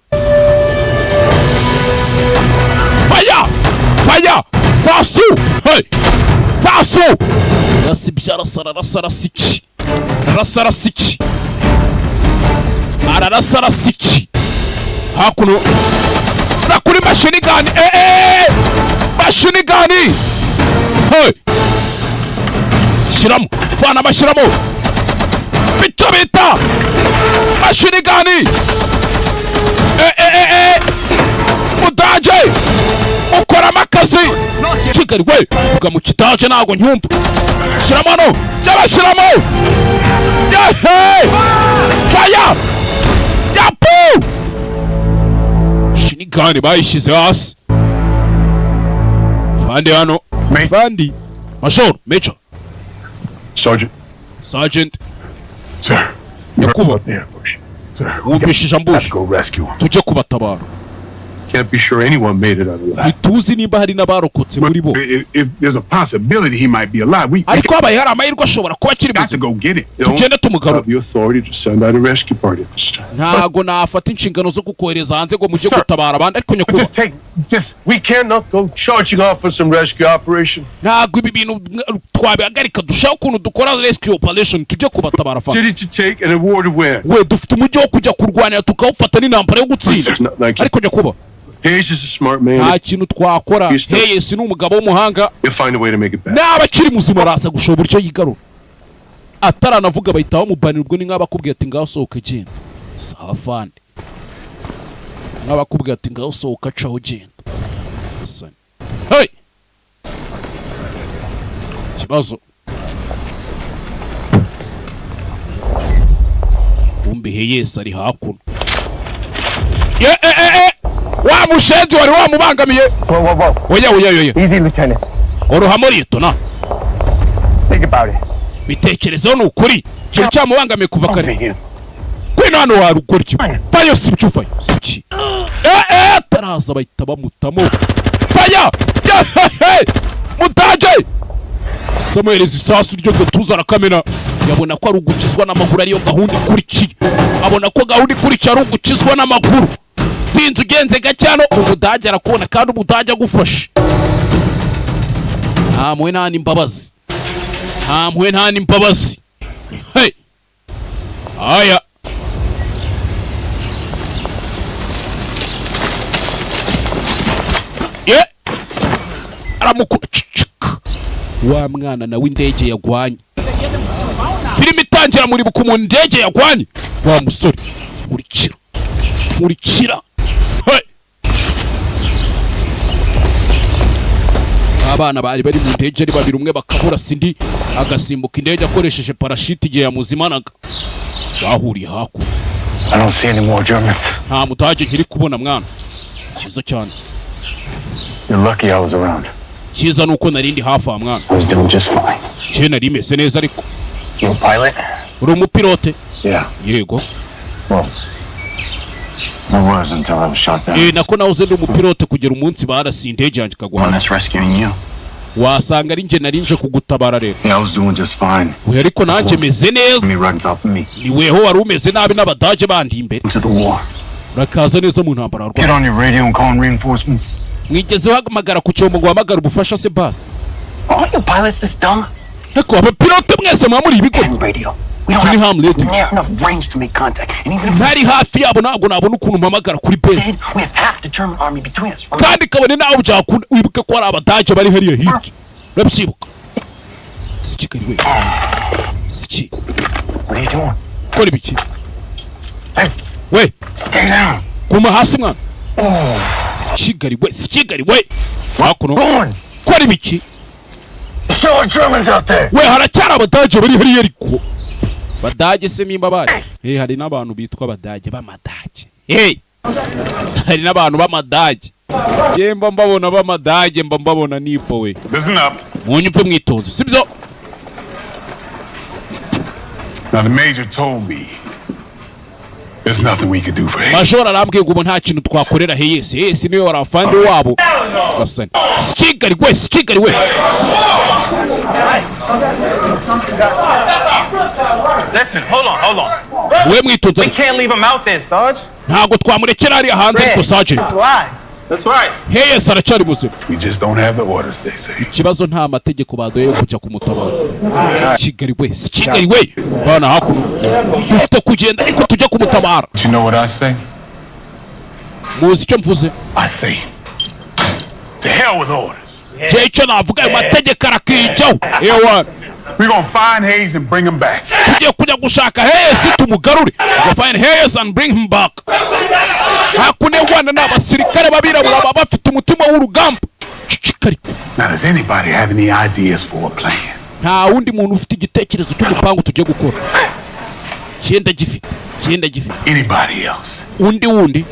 Fire! Sasu! Hey! Sasu! Rasibya rasarasiki. Rasarasiki. Ararasarasiki. Hakuno. Zakuri machine gun. Machine gun. Hey! Shiramo. Fana mashiramo. Bita. Machine gun. Mudaje. Ukora makazi. Kigali we. Vuga mu Kidage nago nyumva. Shiramo no. Shiramo. Hey! Fire! Yapu! Shinigani bayishize hasi. Fandi hano. Fandi. Major. Sergeant. Sir. Yakuba. Yeah, Bush. Sir. Wumvishije Have ambush. to go rescue him. Tujye kubatabara. Can't be sure anyone made it out of that. Ituzi nimba hari n'abarokotse muri bo. If there's a possibility he might be alive, we Ariko habaye hari amahirwe ashobora kuba akiri got to muzima. go get it. Tugende tumugarura. Have the authority to send out a rescue party at this time. Ntago nafata inshingano zo kukohereza hanze ngo mujye gutabara abandi ariko nyakubahwa. We cannot go charging off for some rescue operation. Ntago ibi bintu twabihagarika dushaka ukuntu dukora rescue operation tujye kubatabara fa. City to take and a war to win. We dufite umujyi wo kujya kurwanira tukawufata n'intambara yo gutsinda. Ariko nyakubahwa. Hayes is a smart man. Nta kintu twakora. Hayes ni umugabo w'umuhanga. He'll find a way to make it back. Naba akiri muzima araza gushobora icyo yigarura. Ataranavuga bahita bamubanira ubwo ni nk'abakubwiye ati ngaho sohoka genda. Sawa fande. Nk'abakubwiye ati ngaho sohoka caho genda. Hey! Kibazo. Kumbe Hayes ari hakuno. Wa mushenzi wari wamubangamiye. Whoa. Oya. Easy, Lieutenant. Orohamo Liyetona. Think about it. Bitekerezo ni ukuri. Cyo cyamubangamiye kuva kare. Over here. Kwino hano warugora iki? Fayo sibyufayo. Siki. Taraza bahita bamutamo. Faya! Mudage! samuhereza isasu ryo gatuza arakamena. Yabona ko ari ugukizwa n'amaguru ariyo gahunda ikurikiye. Abona ko gahunda ikurikiye ari ugukizwa n'amaguru. Tinze ugenze gacyano umudage arakubona kandi umudage agufashe. Ntamwe nta n'imbabazi. Ntamwe nta n'imbabazi. Hey. Aya. Ye. Aramukura. Wa mwana nawe indege yagwanye. Filimi itangira muri buku mu ndege yagwanye. Wa musore. Murikira. Hey. Abana bari mu ndege ari babiri, umwe bakabura sindi agasimbuka indege akoresheje parashute igihe yamuzimanaga. Bahuriye hakuno. I don't see any more Germans. Nta mudage nkiri kubona mwana. Kiza cyane. You're lucky I was around. Kiza nuko narindi hafi a mwana. I was doing just fine. Cyena rimeze neza ariko. You're a pilot? Uri umupilote? Yeah. Yego. Well, I was until I was shot down. Nako nahoze ndi umupilote kugera umunsi barasi indege yanjye kagwa. One that's rescuing you. Wasanga ari nje narinje kugutabara rero. Yeah, I was doing just fine. We ariko nanjye meze neza. Me right on top of me. Ni weho wari umeze nabi n'abadage bandi imbere. Into the war. Urakaza neza mu ntambara rwa. Get on your radio and call in reinforcements. Mwigeze uhamagara ku cyombo ngo uhamagara ubufasha se basi. Are you pilots this dumb? Eko abapilote mwese mwamuri ibigo. Radio. We don't have near enough range to make contact. And even if ntari hafi yabo ntabwo nabona ukuntu mpamagara kuri base. we have half the German army between us. Kandi kabone nawe byakunda wibuke ko ari abadage bari hariya hirya. Urabyibuka? Sikikari we. Siki. What are you doing? Kora ibiki? Hey. We. Stay down. Kuma hasi mwana. Sikigari we. Wakuno. Kora ibiki? Still are Germans out there. We haracyari abadage bari hariya ariko. Badage se mimbabare. Hari n'abantu bitwa abadage b'amadage. Hari n'abantu b'amadage. Yemba mbabona b'amadage mbabona nipo we. Listen up. Munyumve mwitonze. Sibyo? Now the major told me there's nothing we could do for him. Major arambwiye ngo nta kintu twakorera Hayes. Hayes niwe warafande wabo. Basane. Sikigari we. Listen, hold on. We mwitonze. We can't leave him out there, Sarge. Ntago twamurekera ari hanze ariko Sergeant. That's right. Hayes aracyari muzima. We just don't have the orders, they say. Ikibazo nta mategeko badoye yo kujya kumutabara. Sikigari we. Bana hakuno. Dufite kugenda ariko tujya kumutabara. You know what I say? Muzi icyo mvuze? I say, to hell with orders. Icyo navuga ayo mategeko arakijyaho. Ewa. We're gonna find Hayes and bring him back. Tugiye kujya gushaka Hayes tumugarure. Go find Hayes and bring him back. Hakune wana n'abasirikare babirabura baba bafite umutima w'urugamba. Now does anybody have any ideas for a plan? Nta wundi muntu ufite igitekerezo cy'umupango tugiye gukora. Cyenda gifite. Anybody else? Undi.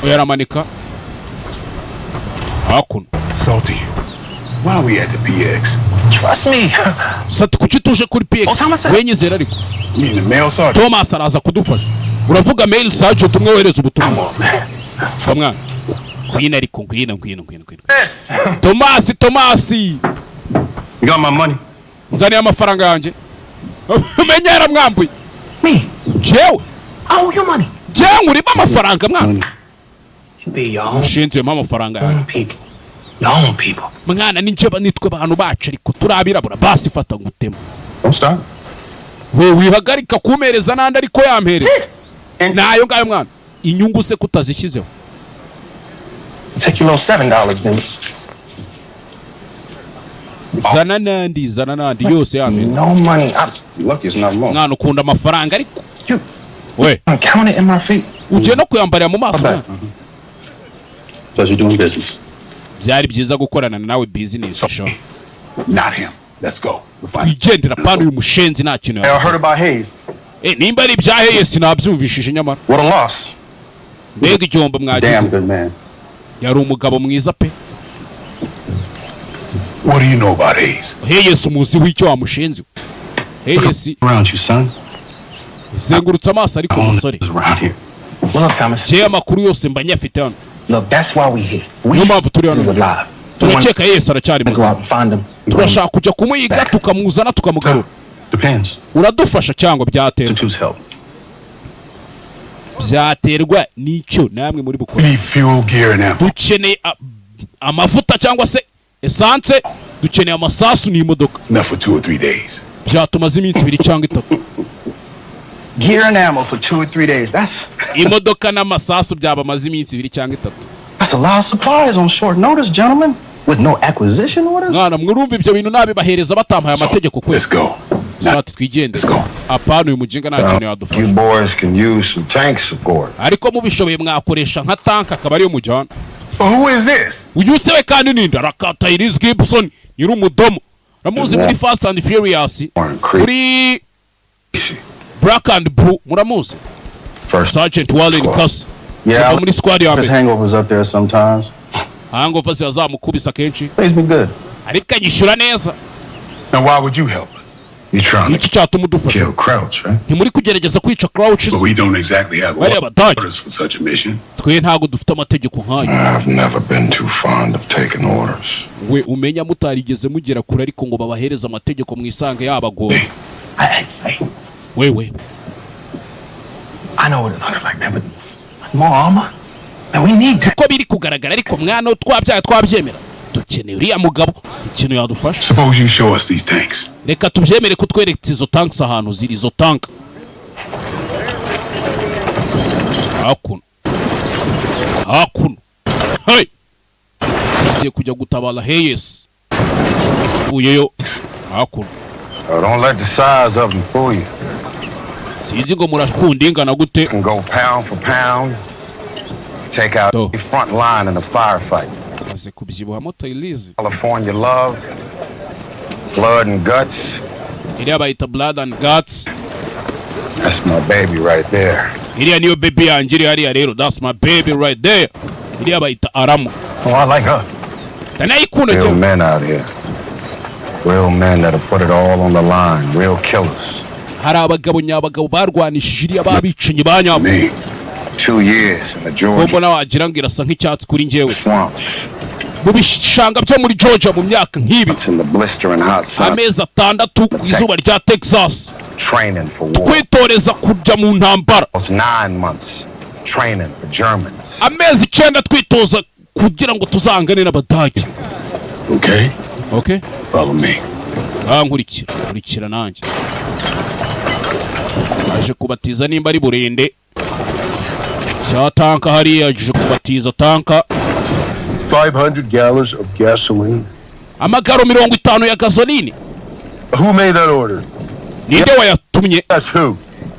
Oyaramanika. Hakuno. Salty. Why are we at the PX? Trust me. Sati kuki tuje kuri PX? Wenyizera ariko. You mean the mail sergeant? Thomas araza kudufasha. Uravuga mail sergeant tumwe wohereza ubutumwa. Samwana. Ngwino ariko ngwino. Yes. Thomas. You got my money? Nzaniye amafaranga yanjye. Menyera mwambuye. Me? Jewe. I owe you money. Jewe urimo amafaranga mwana. You be your own. Ushinzwemo amafaranga yanjye. People. Your own people. Mwana ninjye nitwe abantu bacu ariko turabirabura basi fata ngutema. Don't stop. We wihagarika kumereza nandi ariko yampereza. Nayo ngayo mwana. Inyungu se kutazishyizeho. Take your little $7 then. Zana nandi yose yampereza. No money. You lucky it's not more. Mwana ukunda amafaranga ariko. We. I count it in my feet. Uje no kuyambarira mu maso. Plus you're doing business. Byari byiza gukorana nawe business show. Not him. Let's go. We'll find Igendera pano uyu mushenzi nta kintu. I heard about Hayes. Nimba ari bya Hayes nabyumvishije nyamara. What a loss. Mbega igihombo mwagize. Damn good man. Yari umugabo mwiza pe. What do you know about Hayes? Hayes umuzi w'icyo wamushenzi. Hayes Around you, son. zengurutse amaso ariko umusore. Well, look, Thomas. Je amakuru yose mbanye afite hano. Look, that's why we here. Niyo mpamvu turi is hano. alive. turakeka Yesu aracyari muzima. Turashaka kujya kumuyiga tukamuzana tukamugarura. Uradufasha cyangwa byaterwa? Byaterwa n'icyo namwe muri bukora. Dukeneye amavuta cyangwa se essence, dukeneye amasasu n'imodoka. Byatumaze iminsi 2 cyangwa 3. Gear and ammo for 2 or 3 days. That's imodoka n'amasasu byabamaze iminsi 2 cyangwa 3. That's a lot of supplies on short notice, gentlemen, with no acquisition orders. Mwana mwurumva ibyo bintu nabibahereza batampaye amategeko kwe. Let's go. Sati twigende. Apana uyu mujinga nta kintu yadufasha. You boys can use some tank support. Ariko mubishoboye mwakoresha nka tank akaba ari yo mujana. Who is this? Uyu sewe kandi ninda rakata Iris Gibson nyiri umudomo. Ramuzi muri Fast and Furious. Kuri Black and Blue muramuzi. First Sergeant Wallen Cuss. Yeah, muri squad ya his hangovers up there sometimes. Hangovers yazamukubisa kenshi. Pays me good. Ariko anyishura neza. Now why would you help us? You trying to kill Crouch, right? Ntimuri kugerageza kwica Crouch. But we don't exactly have orders for such a mission. Twe ntago dufite amategeko nkayo. I've never been too fond of taking orders. We umenya mutarigeze mugera kure ariko ngo babahereza amategeko mwisange yabagonze. Wewe. I know what it looks like, man, but more armor. And we need to. Ko biri kugaragara ariko mwana twabyaye twabyemera. Dukeneye uriya mugabo ikintu yadufasha. Suppose you show us these tanks. Reka tubyemere ko twerekeza izo tanks ahantu ziri izo tank. Hakuno. Hey. Tugiye kujya gutabala Hayes. Uyeyo. Hakuno. Don't let the size of them fool you. Sinzi ngo murashundingana gute. Can go pound for pound. Take out the front line in a firefight. Maze kubyibuha moto ilizi. California love. Blood and guts. Iriya bayita blood and guts. That's my baby right there. Iriya niyo baby yanjye iri hariya rero. That's my baby right there. Iriya bayita Aramu. Oh, I like her. Real men out here. Real men that'll put it all on the line. Real killers. Hari abagabo nyabagabo barwanishije iriya babicinye banyabo. 2 years in the Georgia. Mbona wagira ngo irasa nk'icyatsi kuri njyewe. Swamps. Mu bishanga byo muri Georgia mu myaka nk'ibi. It's in the blistering hot sun. Amezi 6 ku izuba rya Texas. Training for war. Kwitoreza kujya mu ntambara. It's 9 months training for Germans. Amezi 9 twitoza kugira ngo tuzangane n'Abadage. Okay? Follow me. Nkurikira nanjye. Aje kubatiza nimba ari burende. Cya tanka hariya aje kubatiza tanka. 500 gallons of gasoline. Amagaro 50 ya gasoline. Who made that order? Ninde wayatumye? That's who.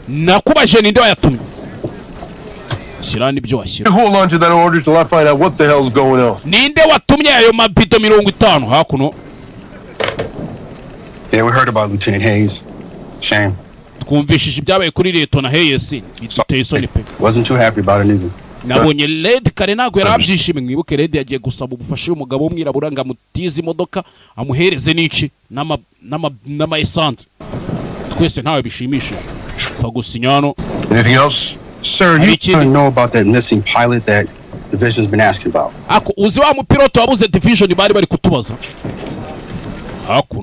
Nakubaje ninde wayatumye? Shirani ibyo washyira. Hold on to that order till I find out what the hell's going on. Ninde watumye ayo mabido 50 hakuno? Yeah, we heard about Lieutenant Hayes. Shame. Twumvishije ibyabaye kuri Leta na Hayes. Bituteye isoni pe. Wasn't too happy about it either. Nabonye Led kare nago yarabyishimye mwibuke Led yagiye gusaba ubufasha umugabo w'umwirabura ngo amutize imodoka amuhereze n'iki n'ama essence. Twese ntawe bishimishije. Fagusinyano. Anything else? Sir, you don't know about that missing pilot that Division's been asking about. Ako uzi wa mupiloto wabuze Division bari kutubaza.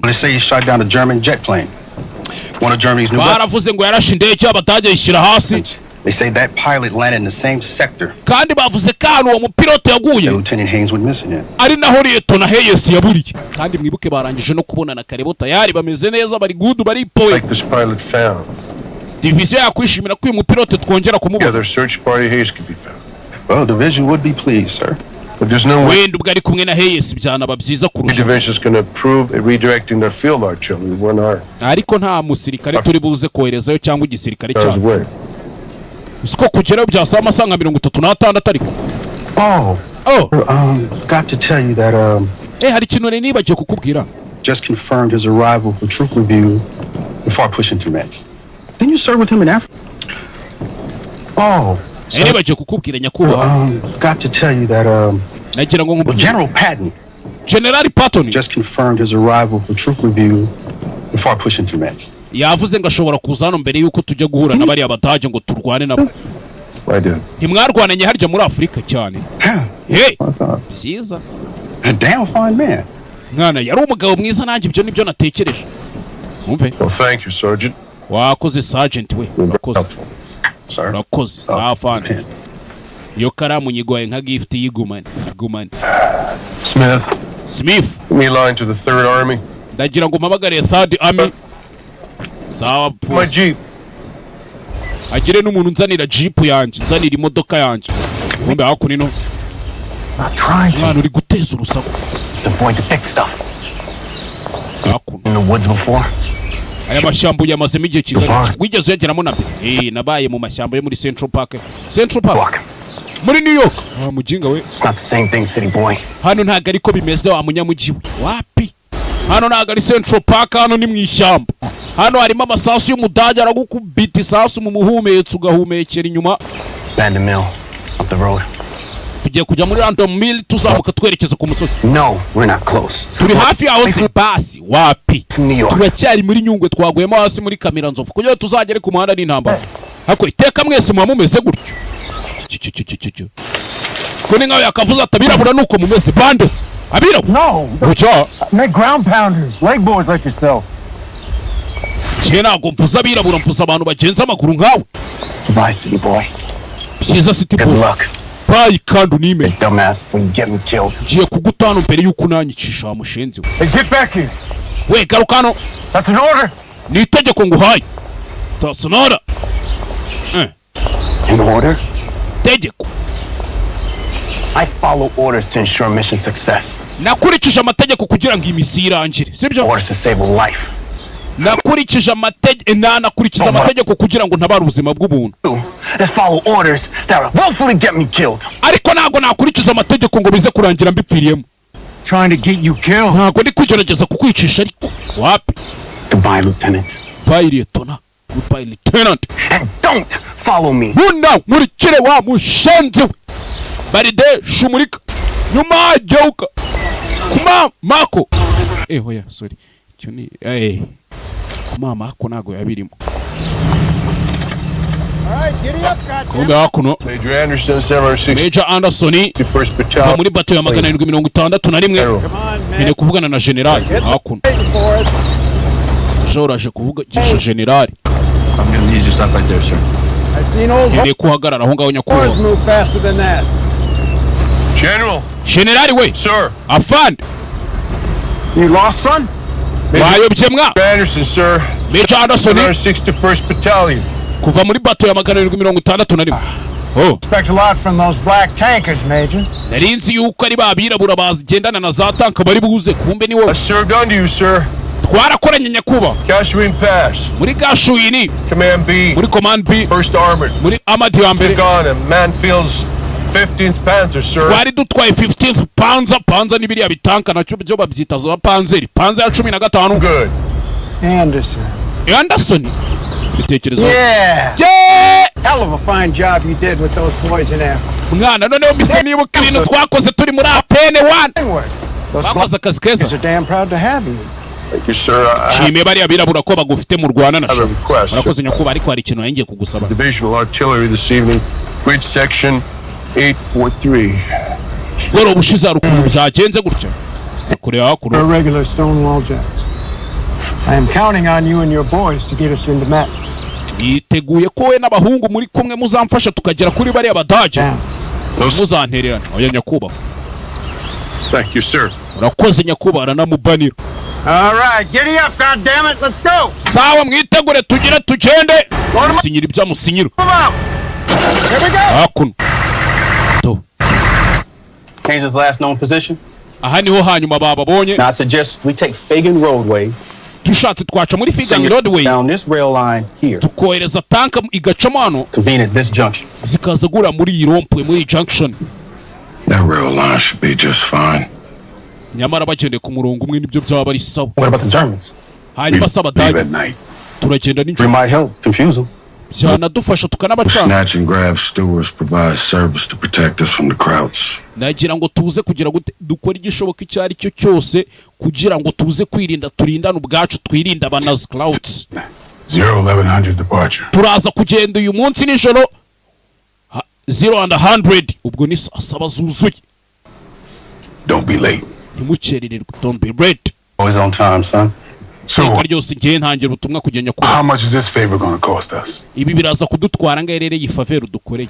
They say he shot down a German jet plane. One of Germany's new baravuze ngo yarashe indege y'Abadage yishira hasi. They say that pilot landed in the same sector. Kandi bavuze kanu uwo mupiloto yaguye. Lieutenant Hayes went missing in. Ari naho Leta na Hayes yaburiye. Kandi mwibuke barangije no kubona na Karebo tayari bameze neza bari good bari poe. Like this pilot found. Division yakwishimira ko uyu mupiloto twongera kumubona. Other search party Hayes could be found. Well, Division would be pleased, sir. But there's no way. Wenda ubwo ari kumwe na Hayes byanaba byiza kurusha. Division's going to approve redirecting their field artillery with 1 hour. Ariko nta musirikare turi buze koherezayo cyangwa igisirikare cyane. Usko kugera byasaba amasanga 36 ariko. Got to tell you that hari ikintu nibagiye kukubwira. Just confirmed his arrival for troop review before pushing to Metz. Didn't you serve with him in Africa? Nibagiye kukubwira nyakubaha. Got to tell you that nagira ngo nkubwire. General Patton just confirmed his arrival for troop review before pushing to Metz. Yavuze ngo ashobora kuza hano mbere yuko tujya guhura n'abari Abadage ngo turwane nabo. I did. Ntimwarwananye harya muri Afrika cyane. Hey. Byiza. A damn fine man. mwana yari umugabo mwiza, nanjye ibyo nibyo natekereje. Umve. Well, thank you, Sergeant. Wakoze sergeant we. Urakoze. Sir. Urakoze. Safana. Iyo karamu nyigwaye nka gift yigumane. Smith. Me line to the 3rd Army. Ndagira ngo mpamagare 3rd Army. Sawa My pfusi. Jeep. Agire n'umuntu nzanira jeep yanjye, nzanira imodoka yanjye. Umbe hakuno ino. Not trying to. Mwana uri guteza urusaku. Just avoid the thick stuff. Hakuno. In the woods before? Aya mashyamba yamazemo igihe kingana. Wigeze uyageramo na mbere? Nabaye mu mashyamba yo muri Central Park. Central Park. Muri New York. Mujinga we. It's not the same thing, city boy. Hano ntago ariko bimeze wa munyamugi we. Wapi? Hano ntago ari Central Park, hano ni mu ishyamba. Hano harimo amasasu y'umudage aragukubita isasu mu muhumetso ugahumekera inyuma. Bandit Mill, up the road. Tugiye kujya muri Random Mill tuzamuka twerekeza ku musozi. No, we're not close. Turi hafi yaho si basi. Wapi? Turacyari muri Nyungwe, twaguyemo hasi muri Kamira Nzovu kugira tuzagere ku muhanda n'intambara. Hako iteka mwese muba mumeze gutyo. Kuni nkaho yakavuze atabirabura nuko mumeze bandos. Abirabura? No. Ucha. Make ground pounders, leg boys like yourself. Je ntabwo mvuze abirabura, mvuze abantu bagenza amaguru nkawe. Goodbye, city boy. Byiza city boy. Good luck. Bye kandi unime. Dumbass before you get me killed. Ngiye kugutana mbere yuko unanyicisha mushenzi we. Hey, get back here. We garuka hano. That's an order. Ni itegeko nguhaye. That's an order. An order? Tegeko. I follow orders to ensure mission success. Nakurikije amategeko kugira ngo imisi irangire. Sibyo? Orders to save a life. Nakurikije nakurikiza amategeko kugira ngo ntabare ubuzima bw'umuntu. Let's follow orders that will willfully get me killed. Ariko ntago nakurikiza amategeko ngo bize kurangira mbipfiriyemo. Trying to get you killed. Ntago ndi kugerageza kukwicisha ariko. Wapi? Goodbye, Lieutenant. Bye, Lieutenant. Goodbye, Lieutenant. And don't follow me. Huna nkurikire wa mushenzi we. Baride shumurika. Nyuma jauka. Kuma mako. Hoya, sorry. Cyoni kuma mako nago yabirimo. Kumbe hakuno. Major Anderson, 706. Major Anderson. First Battalion. Muri bato ya 761. Nene kuvugana na general hakuno. Joraje kuvuga gisha general. I'm gonna need you to stop right there, sir. I've seen old Nene kuhagarara aho ngaho nyakubahwa. cars move faster than that. General. General we. Sir. Afande. You lost, son? Wayobye mwa. Anderson, sir. Major Anderson. 61st Battalion. Kuva muri bato ya 761. Oh. Expect a lot from those black tankers, Major. Nari nzi yuko ari babirabura bagendana na za tanka bari buze kumbe ni wowe. I served under you, sir. Twarakoranye nyakubahwa. Kashuin Pass. Muri Gashuini. Command B. Muri Command B. 1st Armored. Muri Amadi ya mbere. Ghana, Manfield's 15th Panzer, sir. Twari dutwaye 15th Panzer ni biriya bitanka nacyo byo babyita za Panzer. Panzer ya 15. Good. Anderson. Bitekerezo. Yeah. Yeah! Hell of a fine job you did with those boys in there. Mwana noneho mise nibuka ibintu twakoze turi muri APN 1. Bakoze akazi keza. We're damn proud to have you. Thank you, sir. Shime bari abirabura ko bagufite mu Rwanda na. I have a request. Barakoze nyakubahwa ariko hari ikintu yangiye kugusaba. Divisional Artillery this evening. Bridge section 843. Goro bushiza rukuntu byagenze gutya. Sekure hakuru. We're regular Stonewall Jacks. I am counting on you and your boys to get us into Mets. Yiteguye ko we n'abahungu muri kumwe muzamfasha tukagera kuri bari abadaje. Muzantererana. Oya nyakubahwa. Thank you, sir. Urakoze nyakubahwa na mubaniro. All right, giddy up, goddammit, let's go. Sawa mwitegure tugire tugende. Musinyira ibyamusinyiro. Here we go. Hakuno. To. Kansas' last known position? Aha niho hanyuma bababonye. Now I suggest we take Fagan Roadway. Dushatse twaca muri Fagan Roadway. Down this rail line here. Tukohereza tanka igacamo hano. Convene at this junction. Zikaza gura muri iyi rompwe muri junction. That rail line should be just fine. Nyamara bagende ku murongo umwe nibyo byaba ari sawa. What about the Germans? Hanyuma saba Leave dayi. at night. Turagenda We n'injoro. might help confuse them. Byanadufasha tukanabacana. Snatch and grab stewards provide service to protect us from the crowds. Nagira ngo tuze kugira gute dukora igishoboka icyo ari cyo cyose kugira ngo tuze kwirinda turindana ubwacu twirinda abanazi clouds. 01100 departure. Turaza kugenda uyu munsi nijoro 0 and 100 ubwo ni saba zuzuye. Don't be late. ntimukerererwe, don't be late. Always on time, son. So, Iteka ryose ngiye ntangira ubutumwa kujya how nyakubahwa. much is this favor gonna cost us? Ibi biraza kudutwara ngaherere yifavera udukoreye.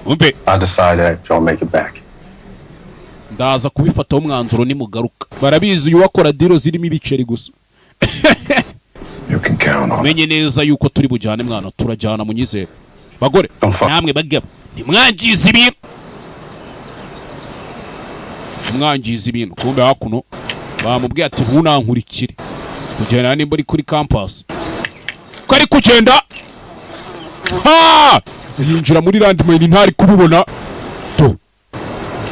Umbe I decide that y'all make it back. ndaza kubifataho umwanzuro nimugaruka. Barabizi uyu wakora diro zirimo ibiceri gusa. You can count on it. Menye neza yuko turi bujyane mwana, turajyana munyizere. Bagore namwe bagaba ntimwangize ibintu, mwangize ibintu. Kumbe hakuno bamubwiye ati ntunankurikire kugenda nimba uri kuri campus ko ari kugenda yinjira muri landmine ntari kubibona to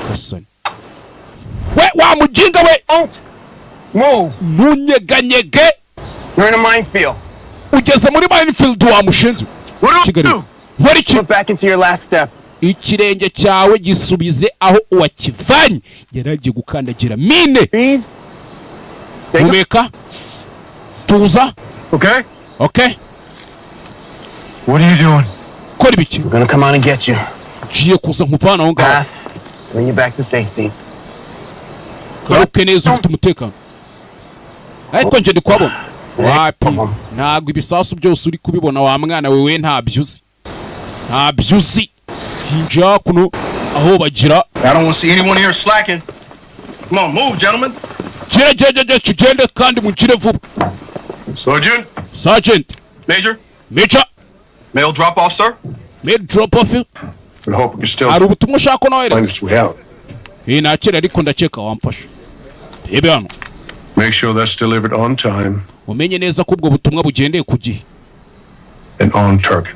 kasani. We wa mujinga we, Don't move. ntunyeganyege, You're in a minefield. ugeze muri minefield wa mushenzi. Kigali wari iki? Put back into your last step. Ikirenge cyawe gisubize aho uwakivanye. Yaragiye gukandagira mine. Breathe. Stay. Humeka, tuza. Okay? Okay, What are you doing? kora ibiki? We're gonna come on and get you. Ngiye kuza nkuvana aho ngaho. Path. Bring you back to safety. Garuke neza ufite umutekano. Ariko nje ndi kwabona wapi, ntabwo ibisasu byose uri kubibona wa mwana wewe, ntabyo uzi, ntabyo uzi. Hinjira kuno aho bagira. I don't want to see anyone here slacking. Come on, move, gentlemen. Gere tugende kandi mukire vuba. Sergeant, Sergeant, Major, Major, mail drop off, sir. made drop off. I hope we can still Hari ubutumwa ushaka ko nawe find its way out. nakira, ariko ndakeka wamfasha. Rebe hano Make sure that's delivered on time umenye neza ko ubwo butumwa bugendeye ku gihe and on target.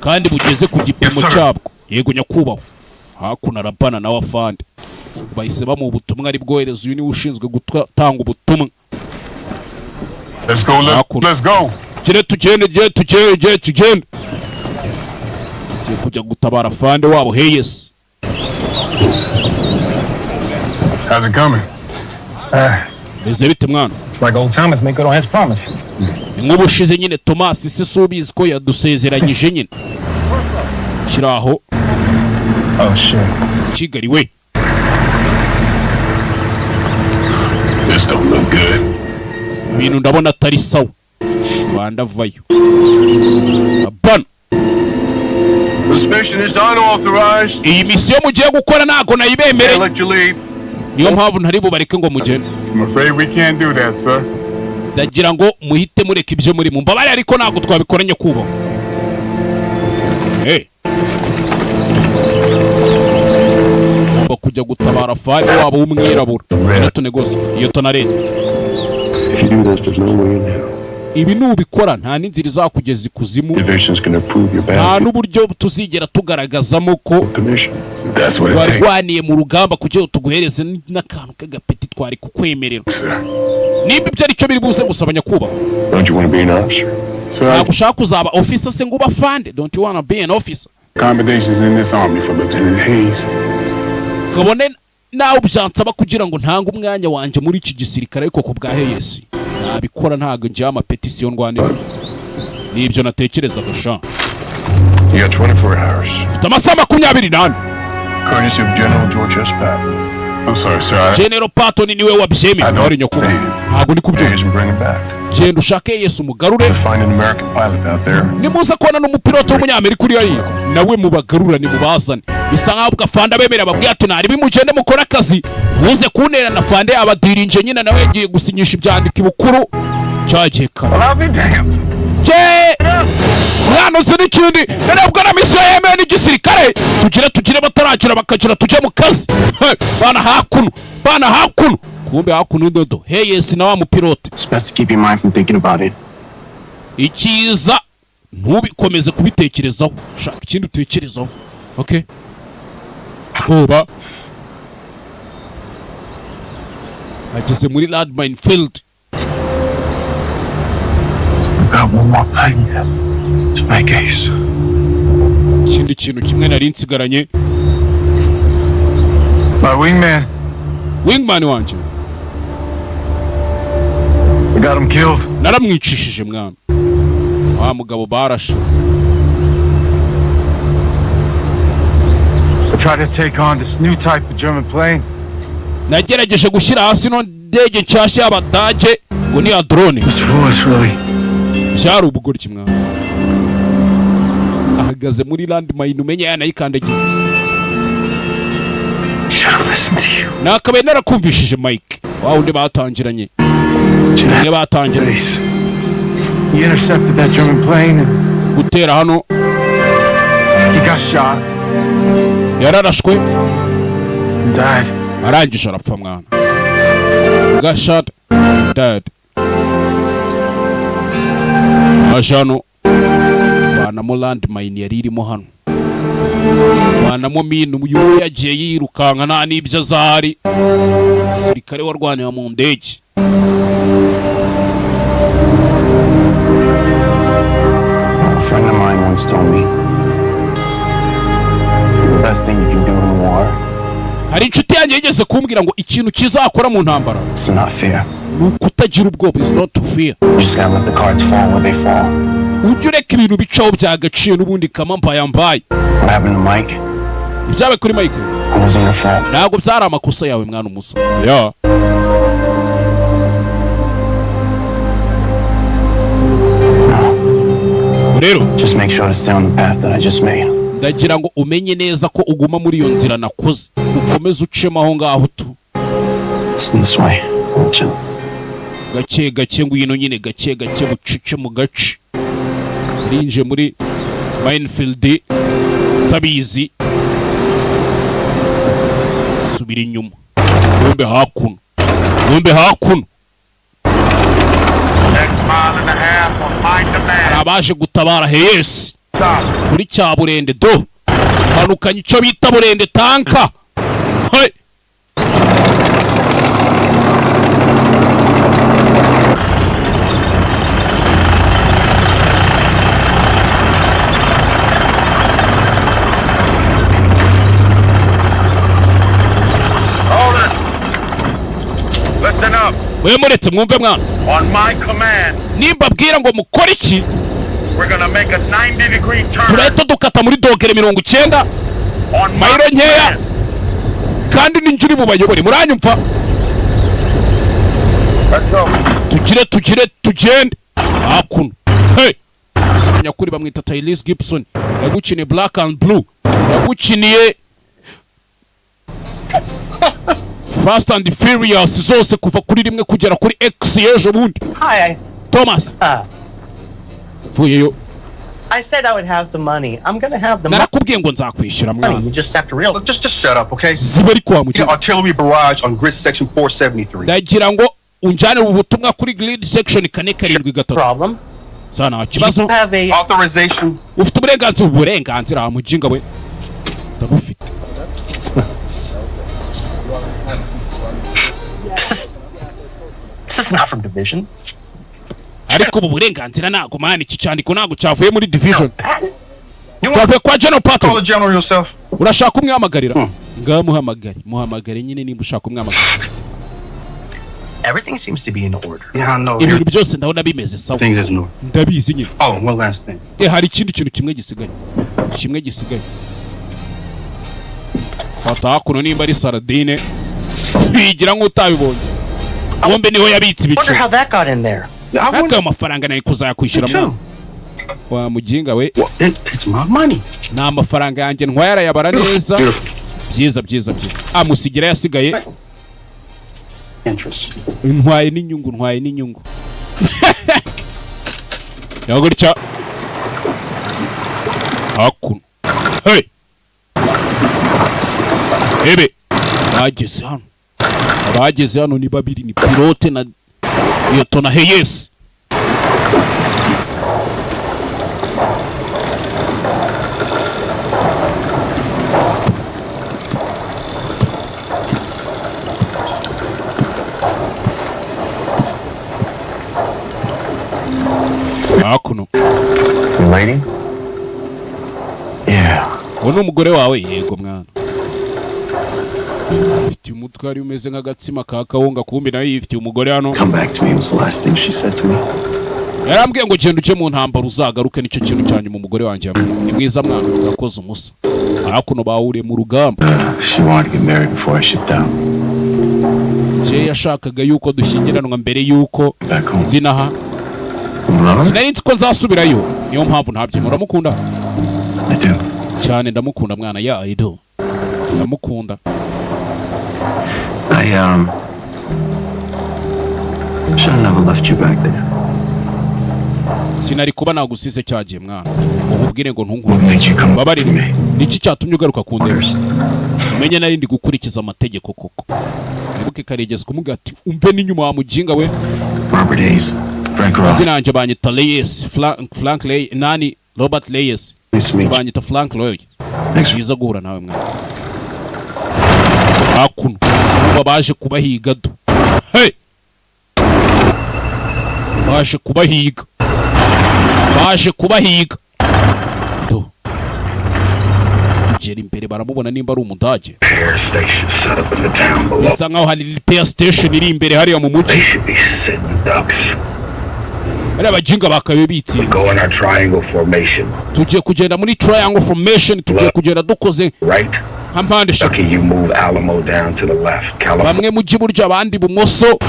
kandi bugeze ku gipimo Yes, sir. cyabwo. Yego nyakubahwa. Hakuno arabana na wafande bahise bamuha ubutumwa ari bwohereza uyu niwe ushinzwe gutanga ubutumwa. Let's go, let's go. Gere tugende. Tugiye kujya gutabara fande wabo. Heyes, How's it coming? beze bite mwana? It's like old Thomas make good on his promise. Nk'ubushize nyine Thomas se subizi ko yadusezeranyije nyine. Kiraho Oh shit. Kigali we. This don't look good. Ibintu ndabona atari sawa. Fanda vayo. Abana. This mission is unauthorized. Iyi misiyo mugiye gukora ntago Can't nayibemereye. let you leave. Niyo mpamvu ntari bubareke ngo mugende. I'm afraid we can't do that, sir. Ndagira ngo muhite mureka ibyo muri mu mbabare, ariko ntago twabikoranye kubaho. Ugomba kujya gutabara fande wabo w'umwirabura. Iyo tunegoze, iyo tonarete. If you do this, there's no way in hell. Ibi nubikora nta n'inzira izakugeza ikuzimu, Division's gonna prove your nta bad n'uburyo tuzigera tugaragazamo ko commission. That's what it takes, warwaniye mu rugamba kugira ngo tuguhereze n'akantu k'agapeti twari kukwemerera. sir. Niba ibyo ari cyo biri buze gusaba nyakubahwa. Don't you want to be an officer? Sir, Ntabwo ushaka kuzaba officer se ngo uba fande. Don't you wanna be an officer? accommodations in this army for Lieutenant Hayes. Kabone nawe byansaba kugira ngo ntange umwanya wanjye muri iki gisirikare, ariko ku bwa Hayes nabikora. Ntabwo ngiye amapetisiyo ndwanira. Nibyo natekerezaga sha. You got 24 hours. Mfite amasaha 24. Courtesy of General George S. Patton. I'm sorry, sir. General Patton niwe wabyemeye. I don't Ari nyakubahwa. understand. Ntabwo ndi kubyumva. Hayes and bring him back. Genda ushake Yesu umugarure. To find an American pilot out there. Nimuza kubona n'umupilote w'umunyamerika uriya yiga nawe mubagarura nimubazane. Bisa nkaho bwafanda bemera babwiye ati ntari bimugende mukora akazi, ntuze kunera na fande abadirinje nyine nawe yagiye gusinyisha ibyandiko ibukuru cyagiye kare. I'll be damned. Mwana uzi n'ikindi ntabwo na misiyo yemewe n'igisirikare. Tugire bataragira bakagira tujye mu kazi. Bana hakuno kumbe hakuno dodo. Hayes na wa mupilote. It's best to keep your mind from thinking about it. Ikiza ntubikomeze kubitekerezaho, shaka ikindi utekerezaho. Okay, vuba ageze muri landmine field. Got one more thing to make Ace. Ikindi kintu kimwe nari nsigaranye. My wingman. Wingman wanje We got him killed. naramwicishije mwana. Wa mugabo barashe. Try to take on this new type of German plane. nagerageje gushyira hasi no ndege nshyashya y'Abadage ngo ni ya drone. This fool is really... byari ubugoryi mwana. Ahagaze muri landmine umenya yanayikandagiye. Should have listened to you. Nakabaye narakumvishije Mike. Wawundi batangiranye. Cyane batangiranye. He intercepted that German plane and gutera hano. he got shot. Yararashwe. Died. Arangije arapfa mwana. Got shot. Died. Ajano. Vanamo landmine yari irimo hano. Vanamo mine uyu yagiye yirukanka nta n'ibyo azari. Sirikare warwanira mu ndege. A friend of mine once told me the best thing you can do in war Hari inshuti yanjye yigeze kumbwira ngo ikintu kizakora mu ntambara is not fear. ni ukutagira ubwoba. Is not to fear. You just gotta let the cards fall where they fall. Ujya ureka ibintu bicaho byagaciye n'ubundi kama mbaye. What happened to Mike? Ibyabaye kuri Mike It wasn't your fault. ntabwo byari amakosa yawe mwana umusa. Yeah. Rero Just make sure to stay on the path that I just made. ndagira ngo umenye neza ko uguma muri iyo nzira nakoze, ukomeze ucemo aho ngaho tu It's this way. Chill. gake gake ngwino nyine gake gake bucice mu gace. Rinje muri minefield tabizi. Subira inyuma. Ngombe hakuno. Ngombe hakuno. Next mile and a half on my command. Abaje gutabara Heyesi. Kuri cya Burende do. Hanukanye icyo bita Burende tanka. Hey. Listen up. We muretse mwumve mwana. On my command, Nimba bwira ngo mukore iki, we're gonna make a 90-degree turn. turahita dukata muri dogere 90 On my mayiro nkeya command. kandi ninjiri mu bayobore. Muranyumva? Let's go. tugende hakuno. Hey, samenya kuri bamwita Tyrese Gibson, yagukiniye Black and Blue, yagukiniye Fast and Furious zose kuva kuri rimwe kugera kuri X yejo bundi. Hi, Thomas vuyeyo. I said I would have the money. I'm gonna have the Narakubwiye ngo nzakwishyura money. mwana. You just have to realize. Look, just shut up, okay? Zibari kwa Get mukino. artillery barrage on grid section 473. Ndagira ngo unjane ubutumwa kuri grid section 473. Problem. Sana kibazo. You have a Authorization. Ufite uburenganzira mujinga we. Ndabufite. This is not from division. Ariko ubu burenganzira ntago mani iki cyandiko ntago cyavuye muri division. You Cyavuye kwa General call the Patton. general yourself? Urashaka umwihamagarira? Muhamagare nyine nimba ushaka umwihamagarira. Everything seems to be in order. Yeah, I know. Ibintu byose ndabona bimeze sawa. Things is new. Ndabizi nyine. Oh, one last thing. Hari ikindi kintu kimwe gisigaye. Fata hakuno nimba ari sardine. Bigira nk'utabibonye. Bombe niho yabitse Wonder ibice. how that got in there. Aka amafaranga nayo kuzayakwishyura mwana. Wa mujinga we. Well, it's my money. Na amafaranga yanjye ntwaya arayabara neza. Byiza. Amusigira yasigaye. Interest. Ntwaye n'inyungu. Yagurcha. Hakuno. Hey. Ebe. Bageze hano ni babiri, ni pilote na Lieutenant Heyesi. Hakuno. Lady? Yeah. Uno umugore wawe yego mwana. Ifite umutwari umeze nk'agatsima ka kawunga kumbi nayo yifitiye umugore hano. Come back to me was the last thing she said to me. Yarambwiye ngo genda uje mu ntambara uzagaruke nicyo kintu cyanyuma umugore wanjye yambwiye. Ni mwiza mwana, urakoze umusa. hakuno bahuriye mu rugamba. She wanted to get married before I shipped out. Je yashakaga yuko dushyingiranwa mbere yuko nzinaha. Sinari nzi ko nzasubirayo, niyo mpamvu ntabyo. Muramukunda? I do. Cyane ndamukunda mwana. Yeah, I do. Ndamukunda. I should have never left you back there. Sinari kuba nagusize cyagiye mwana. Ububwire ngo ntunkunde. Babarire. Niki cyatumye ugaruka ku ndebe? Umenye nari ndi gukurikiza amategeko koko. Nibuke Karegezi kumubwira ati umve n'inyuma wa mujinga we. Robert Hayes, Frank Ross. Zinanje banyita Reyes, Frank Reyes, nani Robert Reyes. Banyita Frank Reyes. Biza guhura nawe mwana. Hakuno uba baje kubahiga do. Hey! Baje kubahiga. Baje kubahiga. Do. Jeri imbere baramubona nimba ari umudage. Repair station set up in the town below. Isa nkaho hari repair station iri imbere hariya mu mugi. They should be sitting ducks. Ari abajinga bakabe biti. We go in our triangle formation. Tugiye kugenda muri triangle formation, tugiye kugenda dukoze right. Hampande shaka. Okay, you move Alamo down to the left. California. Bamwe mu giburyo abandi bumoso.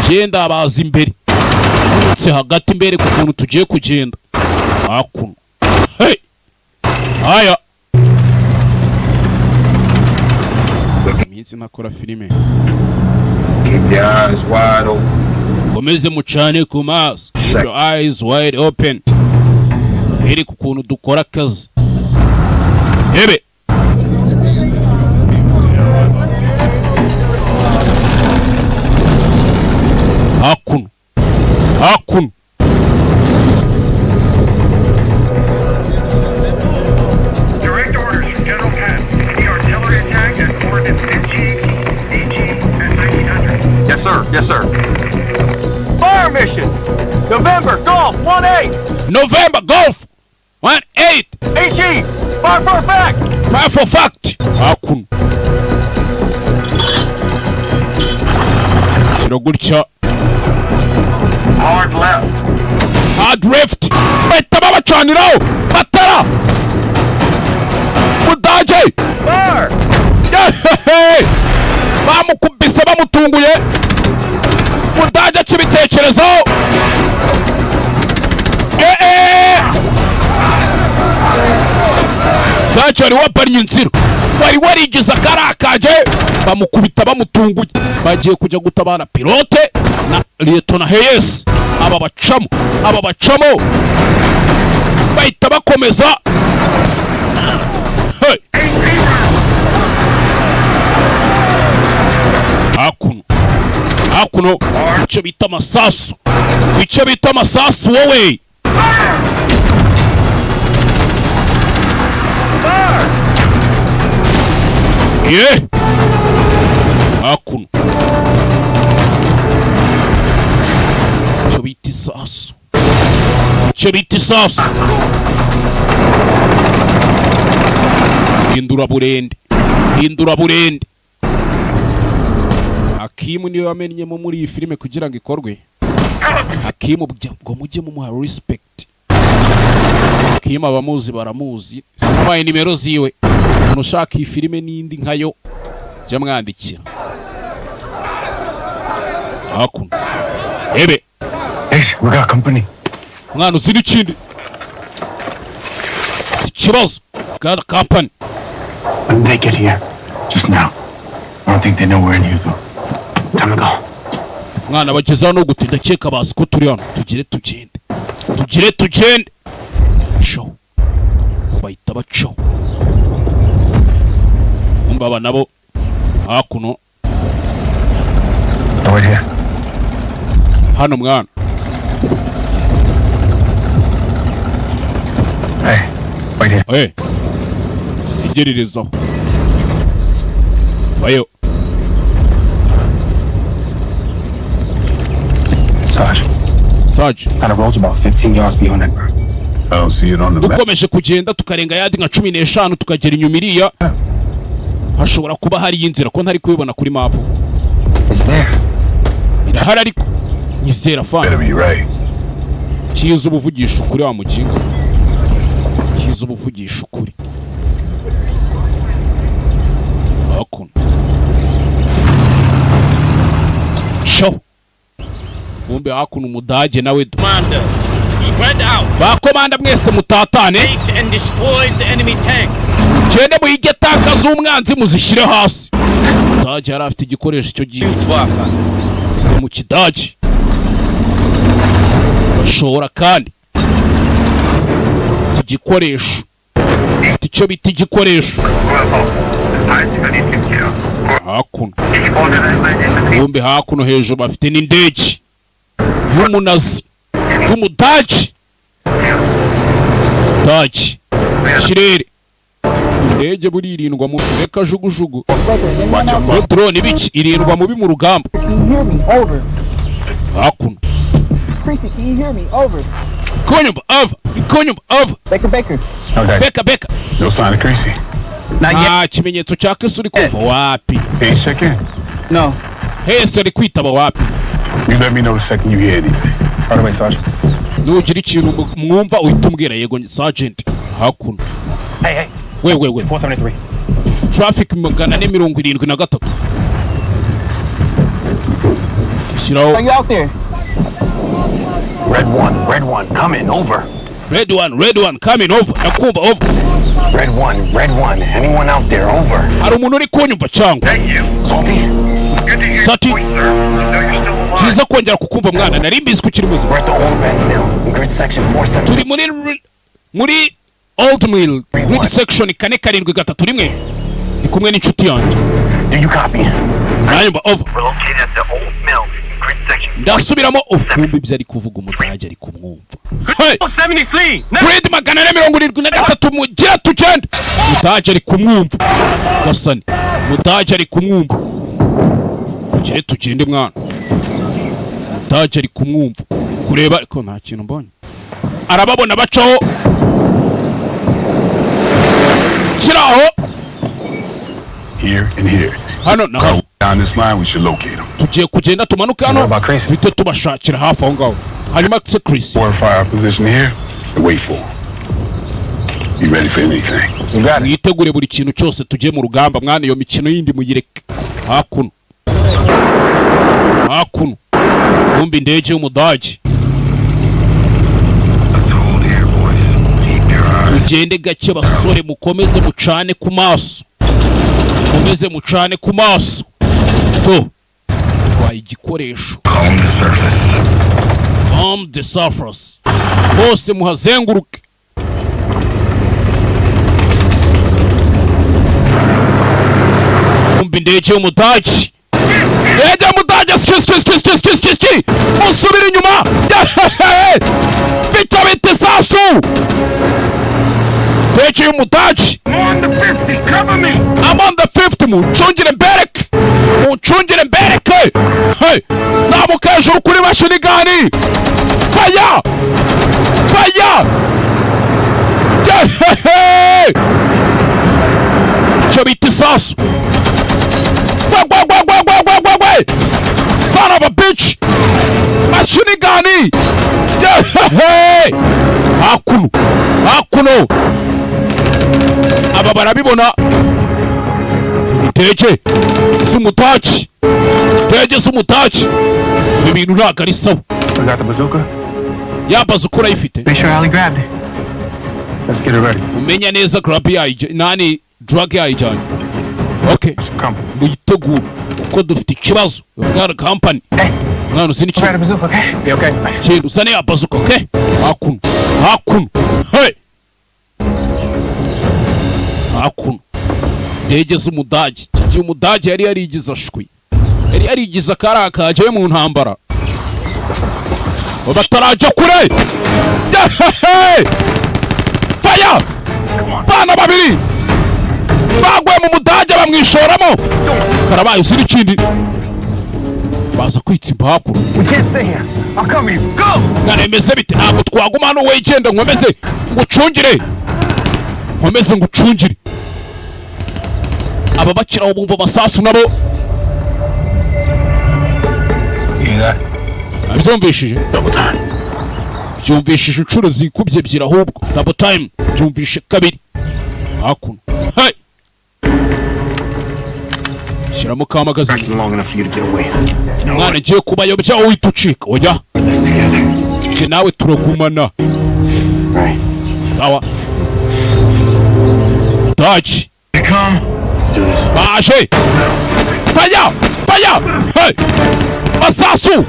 Genda abaza imbere. Tse hagati imbere ku kuntu tugiye kugenda. Hakuno. Hey! Aya. Iminsi nakora filime. Keep your eyes wide open. Komeze mucane ku maso. Keep your eyes wide open. Iri ku kuntu dukora akazi. Hebe. Hakuno. Hakuno. Direct orders from General Patton. The artillery attack at coordinates NG, DG, and 1900. Yes, sir. Yes, sir. Fire mission! November, Golf, 1-8! November, Golf! 1-8! AG! Fire for fact! Fire for fact! Hakuno. Shiro gutya. Hard left. Hard left. Bahita babacaniraho. Patara. Budage. Fire! Bamukubise bamutunguye. Budage kibitekerezo. Budage wari wapanye inzira. Wari warigiza karakaje. Bamukubita bamutunguye. Bagiye kujya gutabara pilote na Lieutenant Hayes. Aba bacamo. Bahita bakomeza. Hey. Hakuno. Icyo bita amasasu. Wowe. Yeah. Hakuno. Icyo bita isasu. Hindura burende. Hakimu niwe wamenyemo muri iyi filime kugira ngo ikorwe. Hakimu ngo mujye mumuha respect. Hakimu abamuzi baramuzi. Sinabaye nimero ziwe. Umuntu ushaka iyi filime n'indi nkayo jya mwandikira. Hakuno. Ebe. Hey, we got company. Mwana uzira ikindi. Ikibazo. Got a company. When did they get here? Just now. I don't think they know we're in here though. Time to go. Mwana bageza no gutinda cyeka bazi ko turi hano. Tugire tugende. Show. Bahita baco. Mbaba nabo hakuno. Over here. Hano mwana. Hey, right here. Hey. Igererezaho. Vayo. Sarge. And the road's about 15 yards beyond that bird. I don't see it on the map. Dukomeje kugenda tukarenga yadi nka 15 tukagera inyuma iriya. Hashobora kuba hari inzira ko ntari kubibona kuri map. It's there. Irahari ariko nyizera Better fan. be right. Kiza ubuvugisha ukuri wa mukinga. Kiza ubuvugisha ukuri. bacaho kumbe hakuno umudage nawe bakomanda mwese mutatane gende muhige tanka z'umwanzi muzishyire hasi. Umudage yari afite igikoresho cyo gihe mu kidage bashobora kandi igikoresho afite icyo bita igikoresho hakuno kumbe hakuno hejuru bafite n'indege y'umunazi y'umudage kirere indege buri irindwa mu reka jugujugu drone ibiki irindwa mubi mu rugamba hakuno Konyumba over Beka No sign of Creasy. kimenyetso cya Kristo uri kumva wapi Hey, check in. No. hese ari kwitaba wapi You let me know the second you hear anything. Right away, Sergeant. nugira ikintu mwumva uhita umbwira yego sergeant hakuno. Hey. we 473. traffic 473 shiraho. Are you out there? Red one, coming over. Red one coming over. Nakumva over. Red one, anyone out there, over. Hari umuntu uri kunyumva cyangwa Thank you. Salty? Good to hear your Sati. voice, sir. Know you're still alive. kiza kongera kukumva mwana nari mbizi ko kiri muzima. We're at the old band mill, in grid section 473. Turi muri old mill grid section 473 ndi kumwe n'inshuti yanjye. Do you copy? Nanyumva over. We're located at the old mill in grid section. Ndasubiramo kumbe ibyo ari kuvuga umudage ari kumwumva. Hey! 73! Grid 473 mugira tugende. Umudage ari kumwumva. Gasani. Umudage ari kumwumva. Kire tugende mwana. Umudage ari kumwumva. Kureba ariko nta kintu mbonye. Arababona bacaho. Kiraho. Here and here. Hano na Go down this line, we should locate him. tugiye kugenda tumanuka hano. Bite tubashakira hafi aho ngaho. Hanyuma se Chris. Fortify our position here and wait for him. Be ready for anything. You got it. Mwitegure buri kintu cyose tujye mu rugamba mwana iyo mikino yindi muyireke. Hakuno. Kumbi indege y'umudage. Tugende gake basore mukomeze mucane ku maso. To. Twaye igikoresho. Calm the surface. Bose muhazenguruke. Kumbi indege y'umudage. Indege y'umudage ski. Musubira inyuma. Bita sasu. Indege y'umudage. I'm on the 50, cover me! I'm on the 50 muncungire mbereke. Hey, zamuka hejuru kuri mashini gani. Fire. Cyo bita isasu. Gwe. Son of a bitch. Mashini gani. Hey. Hakuno. Aba barabibona. Indege z'umudage. Ibintu ntabwo ari sawa. We got the bazooka. Ya bazooka urayifite. Make sure Ali grabbed it. Let's get it ready. Umenya neza grab nani drug yayijyanye. Okay. Some company. Muyitegure kuko dufite ikibazo. We've got a company. Mwana uzi Grab the n'ikintu. bazooka, okay? Yeah, okay. Kintu usane ya bazooka, okay? Hakuno. Hey. Indege z'umudage. Kigiye umudage yari yarigize ashwi. Yari yarigize akaje mu ntambara. Batarajya kure. Fire! Bana babiri. Bagwe mu mudage bamwishoramo. Karabaye usiri ikindi. Baza kwitsimba hakuru. We can't stay here. I'll cover you. Go! Ngaremeze bite ntabwo twaguma hano wegenda nkomeze ngucungire. Aba bakiraho bumva amasasu nabo. Byumvishije? Double time. Byumvishije inshuro zikubye ebyiri ahubwo. Double time. Byumvishe kabiri. Hakuno. Hey! shyiramo ka magazine Been long enough for you to get away. You know mwana what? ngiye kubayobya wowe uhita ucika oya Let's together. njye nawe turagumana Right. sawa Dodge Come. Let's do this. baje faya hey masasu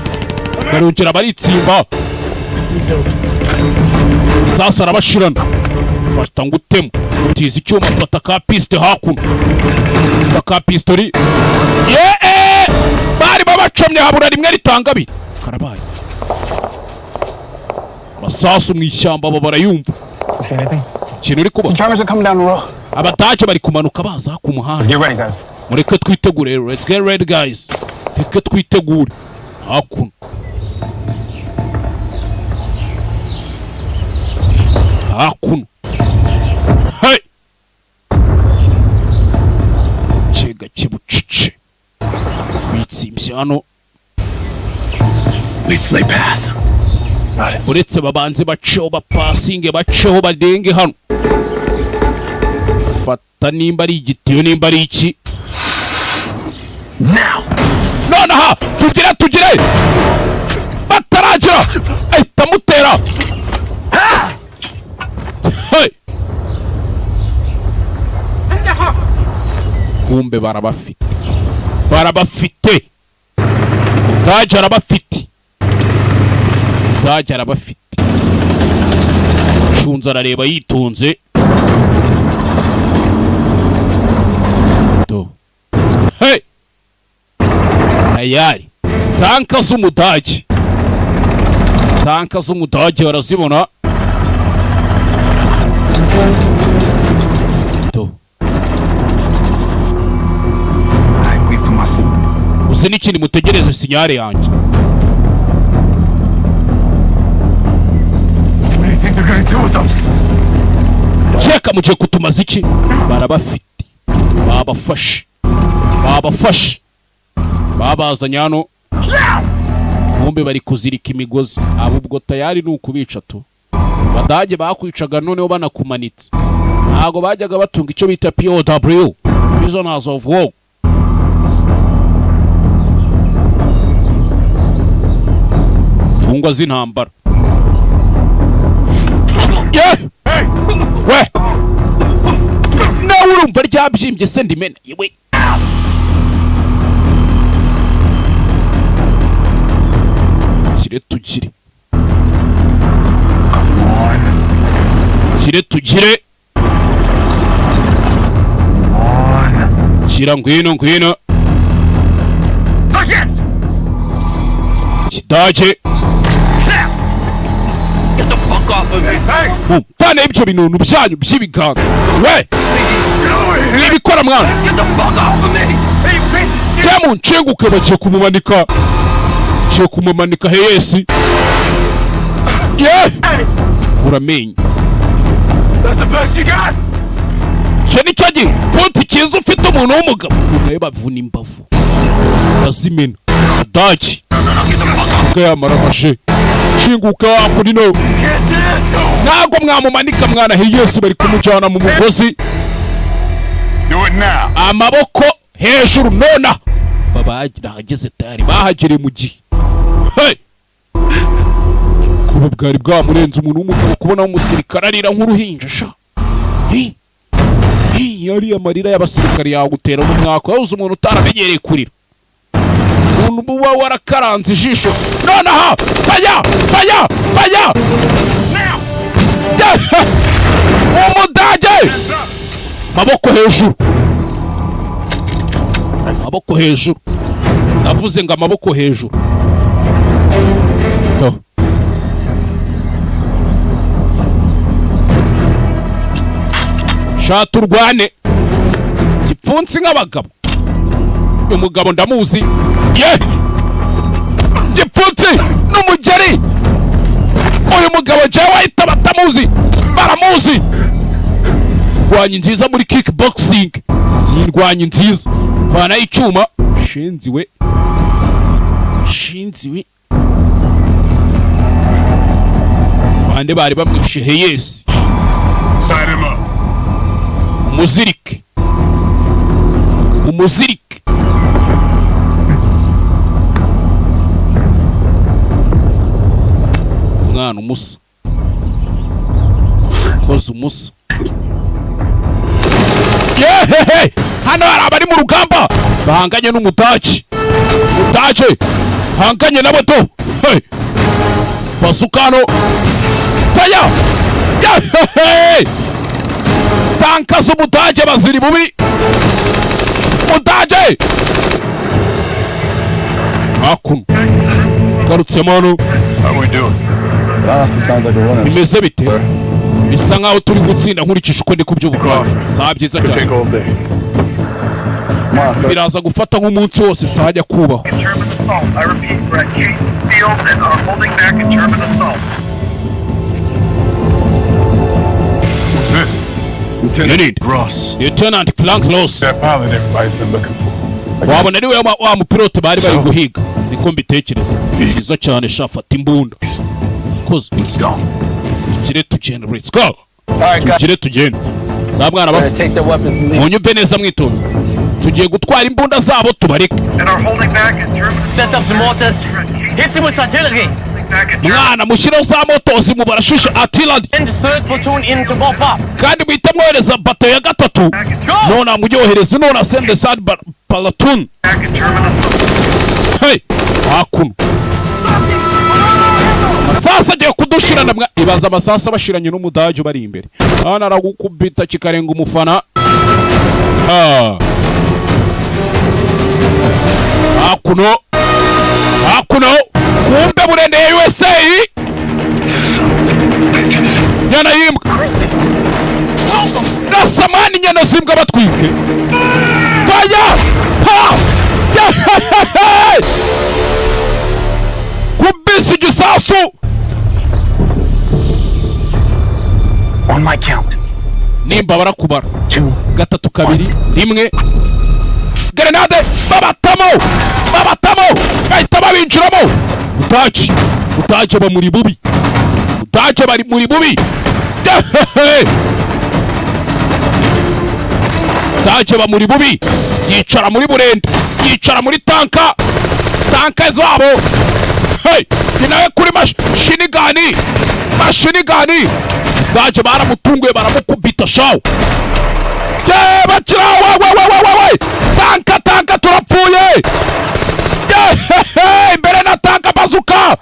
barongera baritsimba sasa arabashirana fata ngutemo utiza icyuma fata ka piste hakuno ka pistori bari babacomye habura rimwe ritanga abiri karabaye masasu mu ishyamba barayumva See anything? ikintu uri kuba Drivers are coming down the road. abataje bari kumanuka baza ku Let's muhanda get ready, guys. mureke twitegure let's get ready guys reke twitegure hakuno hey chega kibucice bitsimbye hano Let's lay pass. uretse babanze baceho bapasinge baceho badenge hano fata nimba ari igitiyo nimba ari iki Now. nonaha tugire bataragira ahita mutera hey kumbe barabafite Dodge arabafite Shunza arareba yitonze do hey ayari tanka z'umudage barazibona do Wait for my signal. uzi n'ikindi mutegereze sinyare yanjye What do you think they're gonna do with us? cheka mugiye kutumaza iki barabafite babafashe babazanye hano bombe bari kuzirika imigozi abo ubwo tayari ni ukubica tu badage bakwicaga noneho banakumanitse ntago bajyaga batunga icyo bita POW prisoners of war fungwa z'intambara we nawe urumva ryabyimbye se ndimena yewe tugire shyira ngwino kidage tane ibyo bintu byanyu by'ibiganga we mwibikora mwana cyangwa nshenguke bagiye kumumanika heyesi uramenye cyo nicyo gipfunsi cyiza ufite umuntu w'umugabo nawe bavuna imbavu bazimena Dodge yamara amashe shinguka wakuri no ntago mwamumanika mwana heyesi bari kumujyana mu mugozi Do it now. amaboko hejuru nona bahageze tayari bahagere mu gihe hey kuba bwari bwamurenze umuntu w'umugabo kubona umusirikare arira nk'uruhinja sha yari amarira y'abasirikare yagutera n'umwaka yabuze umuntu utaramenyereye kurira umuntu buba warakaranze ijisho nonaha faya umudage maboko hejuru ndavuze ngo amaboko hejuru shata urwane gipfunsi nk'abagabo umugabo ndamuzi gipfunsi n'umugeri uyu mugabo jewe ahita batamuzi baramuzi ndwanyi nziza muri kickboxing ni ndwanyi nziza vana icyuma shinziwe bande bari bamwishe heyesi umuzirike mwana umusa koze umusa yehehe hano hari abari mu rugamba bahanganye n'umudage hanganye n'abato hey basukano taya yehehe tanka z'umudage baziri bubi umudage hakuno garutsemo hano bimeze bite bisa nkaho turi gutsinda nkurikije uko ndi kubyubuka saa byiza cyane biraza gufata nk'umunsi wose sahajya kubaho Lieutenant Frank Ross wabona ari we wa mupilote bari bari guhiga niko mbitekereza byiza cyane shafata imbunda koze tugire tugende let's go tugire tugende za mwana bafite munyumve neza mwitonze tugiye gutwara imbunda zabo tubareke Set up some mortars. Hit him with artillery. mwana mushireho za motozi mu barashushe artillery Send the third platoon in to mop up. kandi muhita mwohereza bato ya gatatu none mujyohereza none send the third platoon hey hakuno masasa agiye kudushirana ibaza amasasa bashiranye n'umudage bari imbere hano aragukubita kikarenga umufana hakuno kumbe burendeye USA nyana yimbwa nasamani nyana zimbwa batwike faya ha kubisi gisasu On my count. nimba barakubara 2 gatatu kabiri rimwe grenade babatamo bahita babinjiramo utaje ba muri bubi utaje bari muri bubi utaje ba muri bubi yicara muri burende yicara muri tanka zabo hey inawe kuri mashini gani utaje baramutunguye baramukubita shawo bakira we tanka turapfuye imbere na tanka bazuka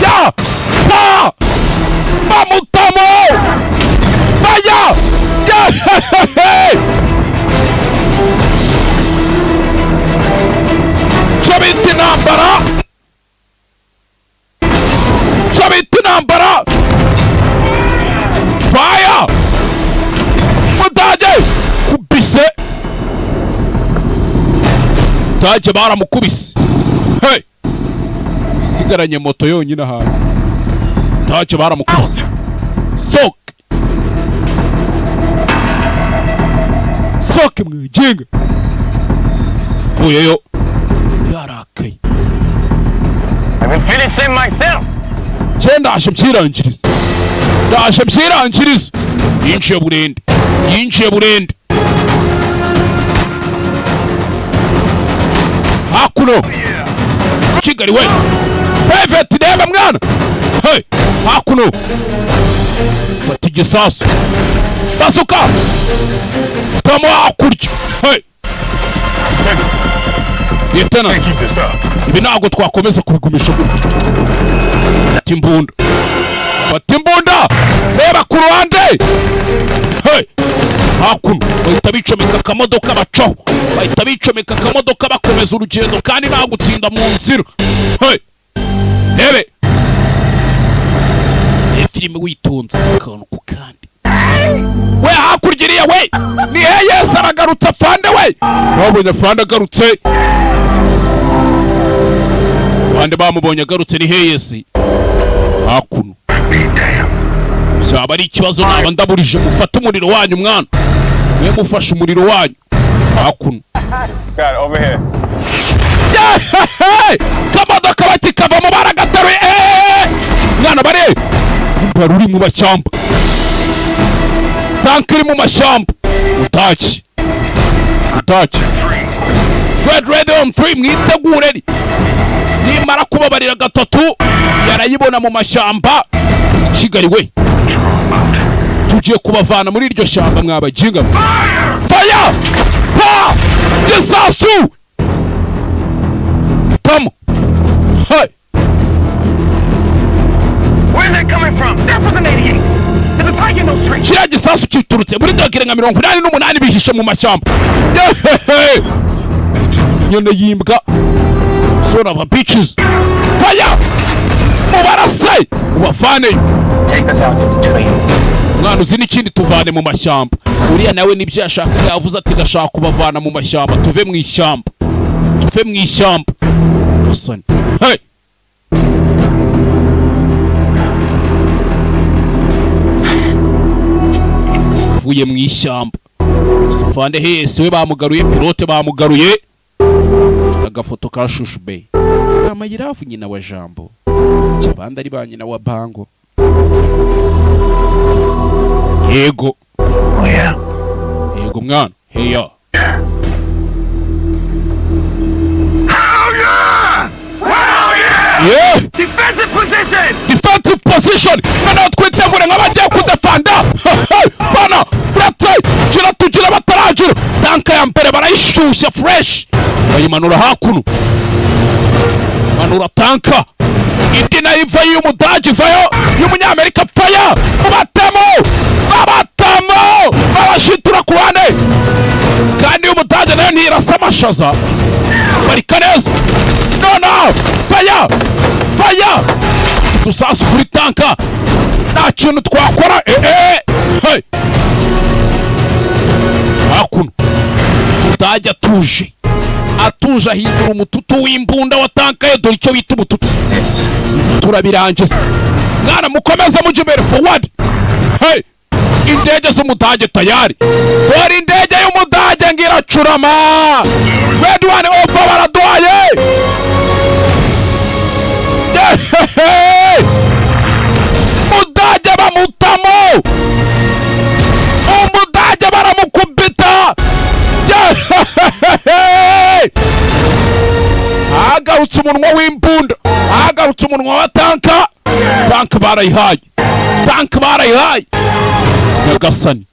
ya bamutamo faya chabiti nambara fire mudage kubise taje baramukubise hey sigaranye moto yonyine ahantu taje baramukubise soke mwijinga vuyeyo yarakaye I've been finishing myself. ndaje mbyirangiriza yinjiye burende hakuno Kigali we private deba mwana hey hakuno fata igisasu basuka tamo hakurya hey Lieutenant ibi ntabwo twakomeza kubigumisha gutya fata imbunda reba ku ruhande hey hakuno bahita bicomeka akamodoka bacaho bakomeza urugendo kandi nta gutinda mu nzira hey rebe filime witonze akantu ku kandi we hakurya iriya we ni Yesu aragarutse afande we babonye afande agarutse afande bamubonye agarutse ni Yesu hakuno byaba ari ikibazo naba ndaburije mufata umuriro wanyu mwana mwe mufashe umuriro wanyu hakuno over here. kamodoka bakikavamo baragataruye mwana bare baruri mu mashyamba tanki iri mu mashyamba utaki get ready on 3 mwitegure nimara kubabarira gatatu yarayibona mu mashyamba Kigali we tugiye kubavana muri iryo shyamba mwabaginga fire pa gisasu pam hey Where is it coming from? That was an 88. There's a tiger in those streets. kiriya gisasu kiturutse muri dogere nka 88 bihishe mu mashyamba nyone yimbwa son of a bitches fire mubarase ubavane Take us out as twins. mwana uzi n'ikindi tuvane mu mashyamba uriya nawe nibyo yashaka yavuze ati ndashaka kubavana mu mashyamba tuve mu ishyamba son hey vuye mu ishyamba Safande hese we bamugaruye pilote bamugaruye ufite agafoto ka Shushu Bey amayirafu nyina wa Jambo cyabandi ari ba nyina wa Bango yego Oh yeah. yego mwana heya yeah Defensive position mana twitegure nk'abagiye kudefanda bana bratay kira tugira bataragira tanka ya mbere barayishyushya fresh bayimanura hakuno manura tanka indi nayo iva y'umudage ivayo y'umunyamerika pfaya mubatemo babashitura ku bane kandi y'umudage nayo ntirasa amashaza barika neza no fire dusasu kuri tanka nta kintu twakora hey hakuno udajya atuje ahindura umututu w'imbunda wa tanka ye dore icyo bita umututu turabirangiza mwana mukomeza mujye imbere forward hey indege z'umudage tayari dore indege y'umudage ngiracurama red one opa baraduhaye mudage bamutamo umudage baramukubita agarutse umunwa w'imbunda agarutse umunwa wa tanka barayihaye Nyagasani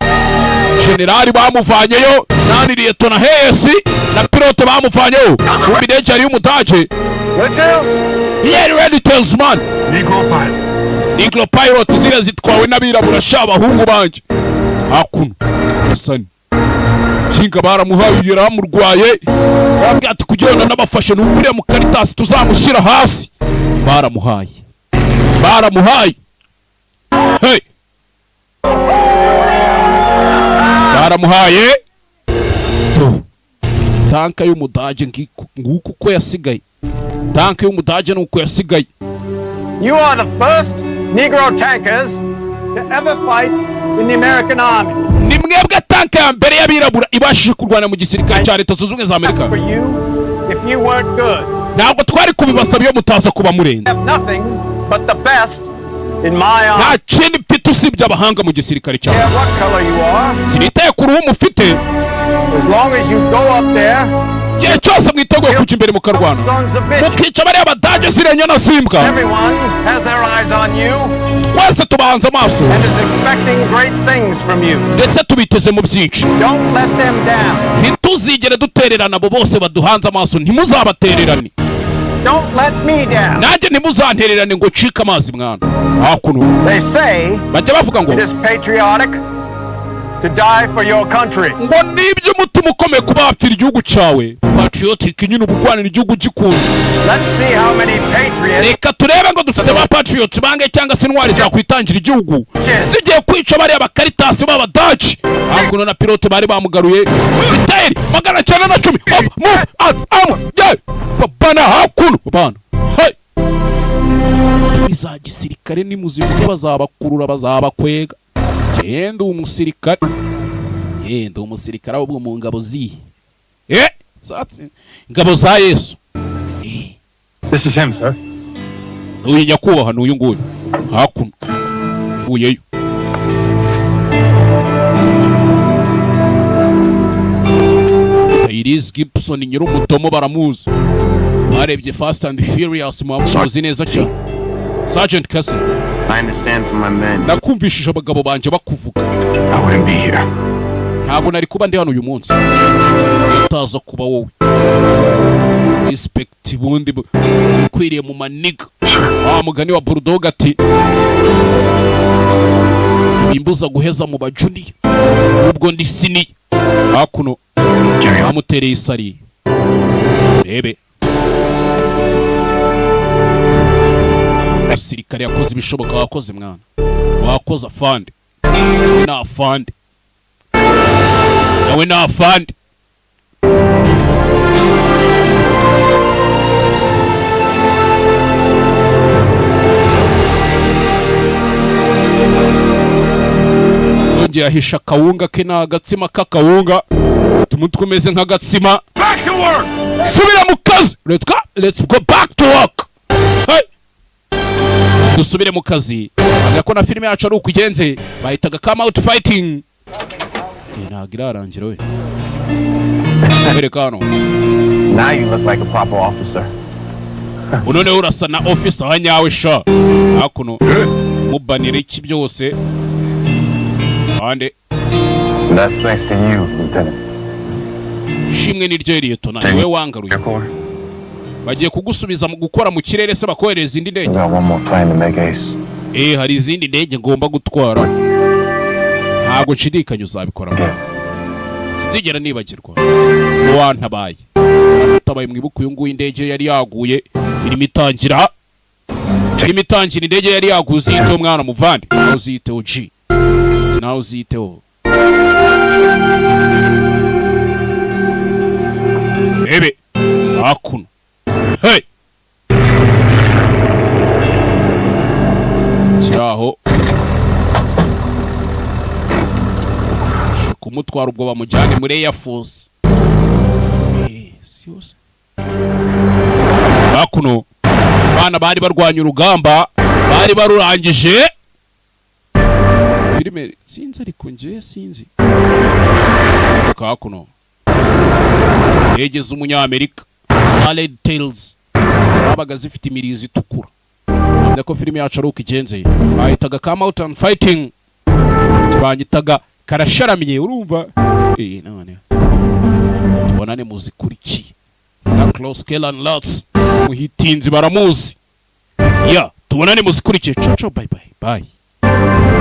generali bamuvanyeyo nani liyetona hesi na pilote bamuvanyeyo mu bidege ari y'umudage Red Tails man Negro Pilot zira zitwawe n'abirabura shabahungu banje hakuno Nyagasani kinga baramuhaye yaramurwaye bambwiye ati kugenda n'abafashe n'ukuriye mu Caritas tuzamushyira hasi baramuhaye hey baramuhaye tanka y'umudage nguko ko yasigaye tanka y'umudage nuko yasigaye You are the first Negro tankers to ever fight in the American Army. Ni mwebwe tanka ya mbere y'abirabura ibashije kurwana mu gisirikare cya Leta Zunze Ubumwe za Amerika. If you weren't good. Ntabwo twari kubibasaba iyo mutaza kuba murenze. Nothing but the best in my army. Nta kindi mfite usibye abahanga mu gisirikare cyawe. What color you are. Sinitaye ku ruhu mufite. As long as you go up there. Igihe cyose mwiteguye kujya imbere mukarwana mukica bariya badage zirenya na zimbwa twese tubahanze amaso ndetse tubiteze mu byinshi ntituzigere dutererana abo bose baduhanze amaso ntimuzabatererane nanjye ntimuzantererane ngo ncike amazi mwana hakuno bajya bavuga ngo to die for your country. Ngo nibyo mutima ukomeye kubapfira igihugu cyawe. Patriotic nyine ubugwanira igihugu gikunda. Let's see how many patriots. Reka turebe ngo dufite ba patriots bange cyangwa se intwari za kwitangira igihugu. Zigiye kwica bari abakaritas baba Dutch. Hakuno na pilote bari bamugaruye. Biteri 910. Move out. Yeah. Bana hakuno. Bana. Hey. Biza gisirikare ni muzimuke bazabakurura bazabakwega. Yenda umusirikare ahubwo mu ngabo zihe ingabo za Yesu. This is him, sir. Uyu nyakubahwa n'uyu nguyu hakuno vuyeyo. Tyrese Gibson Jason nyir'umudomo baramuzi. Barebye Fast and Furious muzi neza cyane. Sergeant Cassie. I understand from my men. Nakumvishije abagabo banje bakuvuga. I wouldn't be here. Ntabwo nari kuba ndi hano uyu munsi. Utaza kuba wowe. Respect bundi kwiriye mu maniga. Mugani wa Bulldog ati bimbuza guheza mu bajunior. Ubwo ndi sini. Hakuno. Amutereye isari. Rebe. Sirikare yakoze ibishoboka wakoze mwana. Wakoze afande. Na afande. Nawe na afande. Yongeye ahisha kawunga ke na agatsima k'akawunga. Umutwe umeze nk'agatsima. Back to work! Subira mu kazi. Let's go back to work. Hey. Dusubire mu kazi. Agako na filime yacu ari ukugenze. Bahitaga come out fighting. Ntabwo irarangira we. Americano. Now you look like a proper officer. Unone urasa na officer wa nyawe sha. Hakuno. Mubanire iki byose. Ande. That's thanks to you, Lieutenant. Shimwe ni ryo Lieutenant. Wewe wangaruye. Bagiye kugusubiza mu gukora mu kirere se bakohereza indi ndege. Got one more plane to make ace. Hari izindi ndege ngomba gutwara. Ntabwo nshidikanya uzabikora. Sitigera nibagirwa. Wantabaye. Tabaye mwibuka uyu nguyu indege yari yaguye. Irimo itangira. Indege yari yaguze ito mwana muvandi. Naho ziteho G. Naho ziteho. Ebe. Hakuno. Hey. Cyaho. Kumutwara ubwo bamujyane muri Air Force. Siose. Hakuno. Bana bari barwanya urugamba, bari barurangije. Filime sinzi ariko nje sinzi. Hakuno. Yegeze umunyamerika. Salad Tales. Zabaga zifite imirizo itukura. Ndako filime yacu ari ukigenze. Bahitaga come out and fighting. Banyitaga karasharamye urumva. None. Tubonane muzikurikiye. Close scale and lots. Muhitinzi baramuzi. Tubonane muzikurikiye. Ciao bye bye. Bye.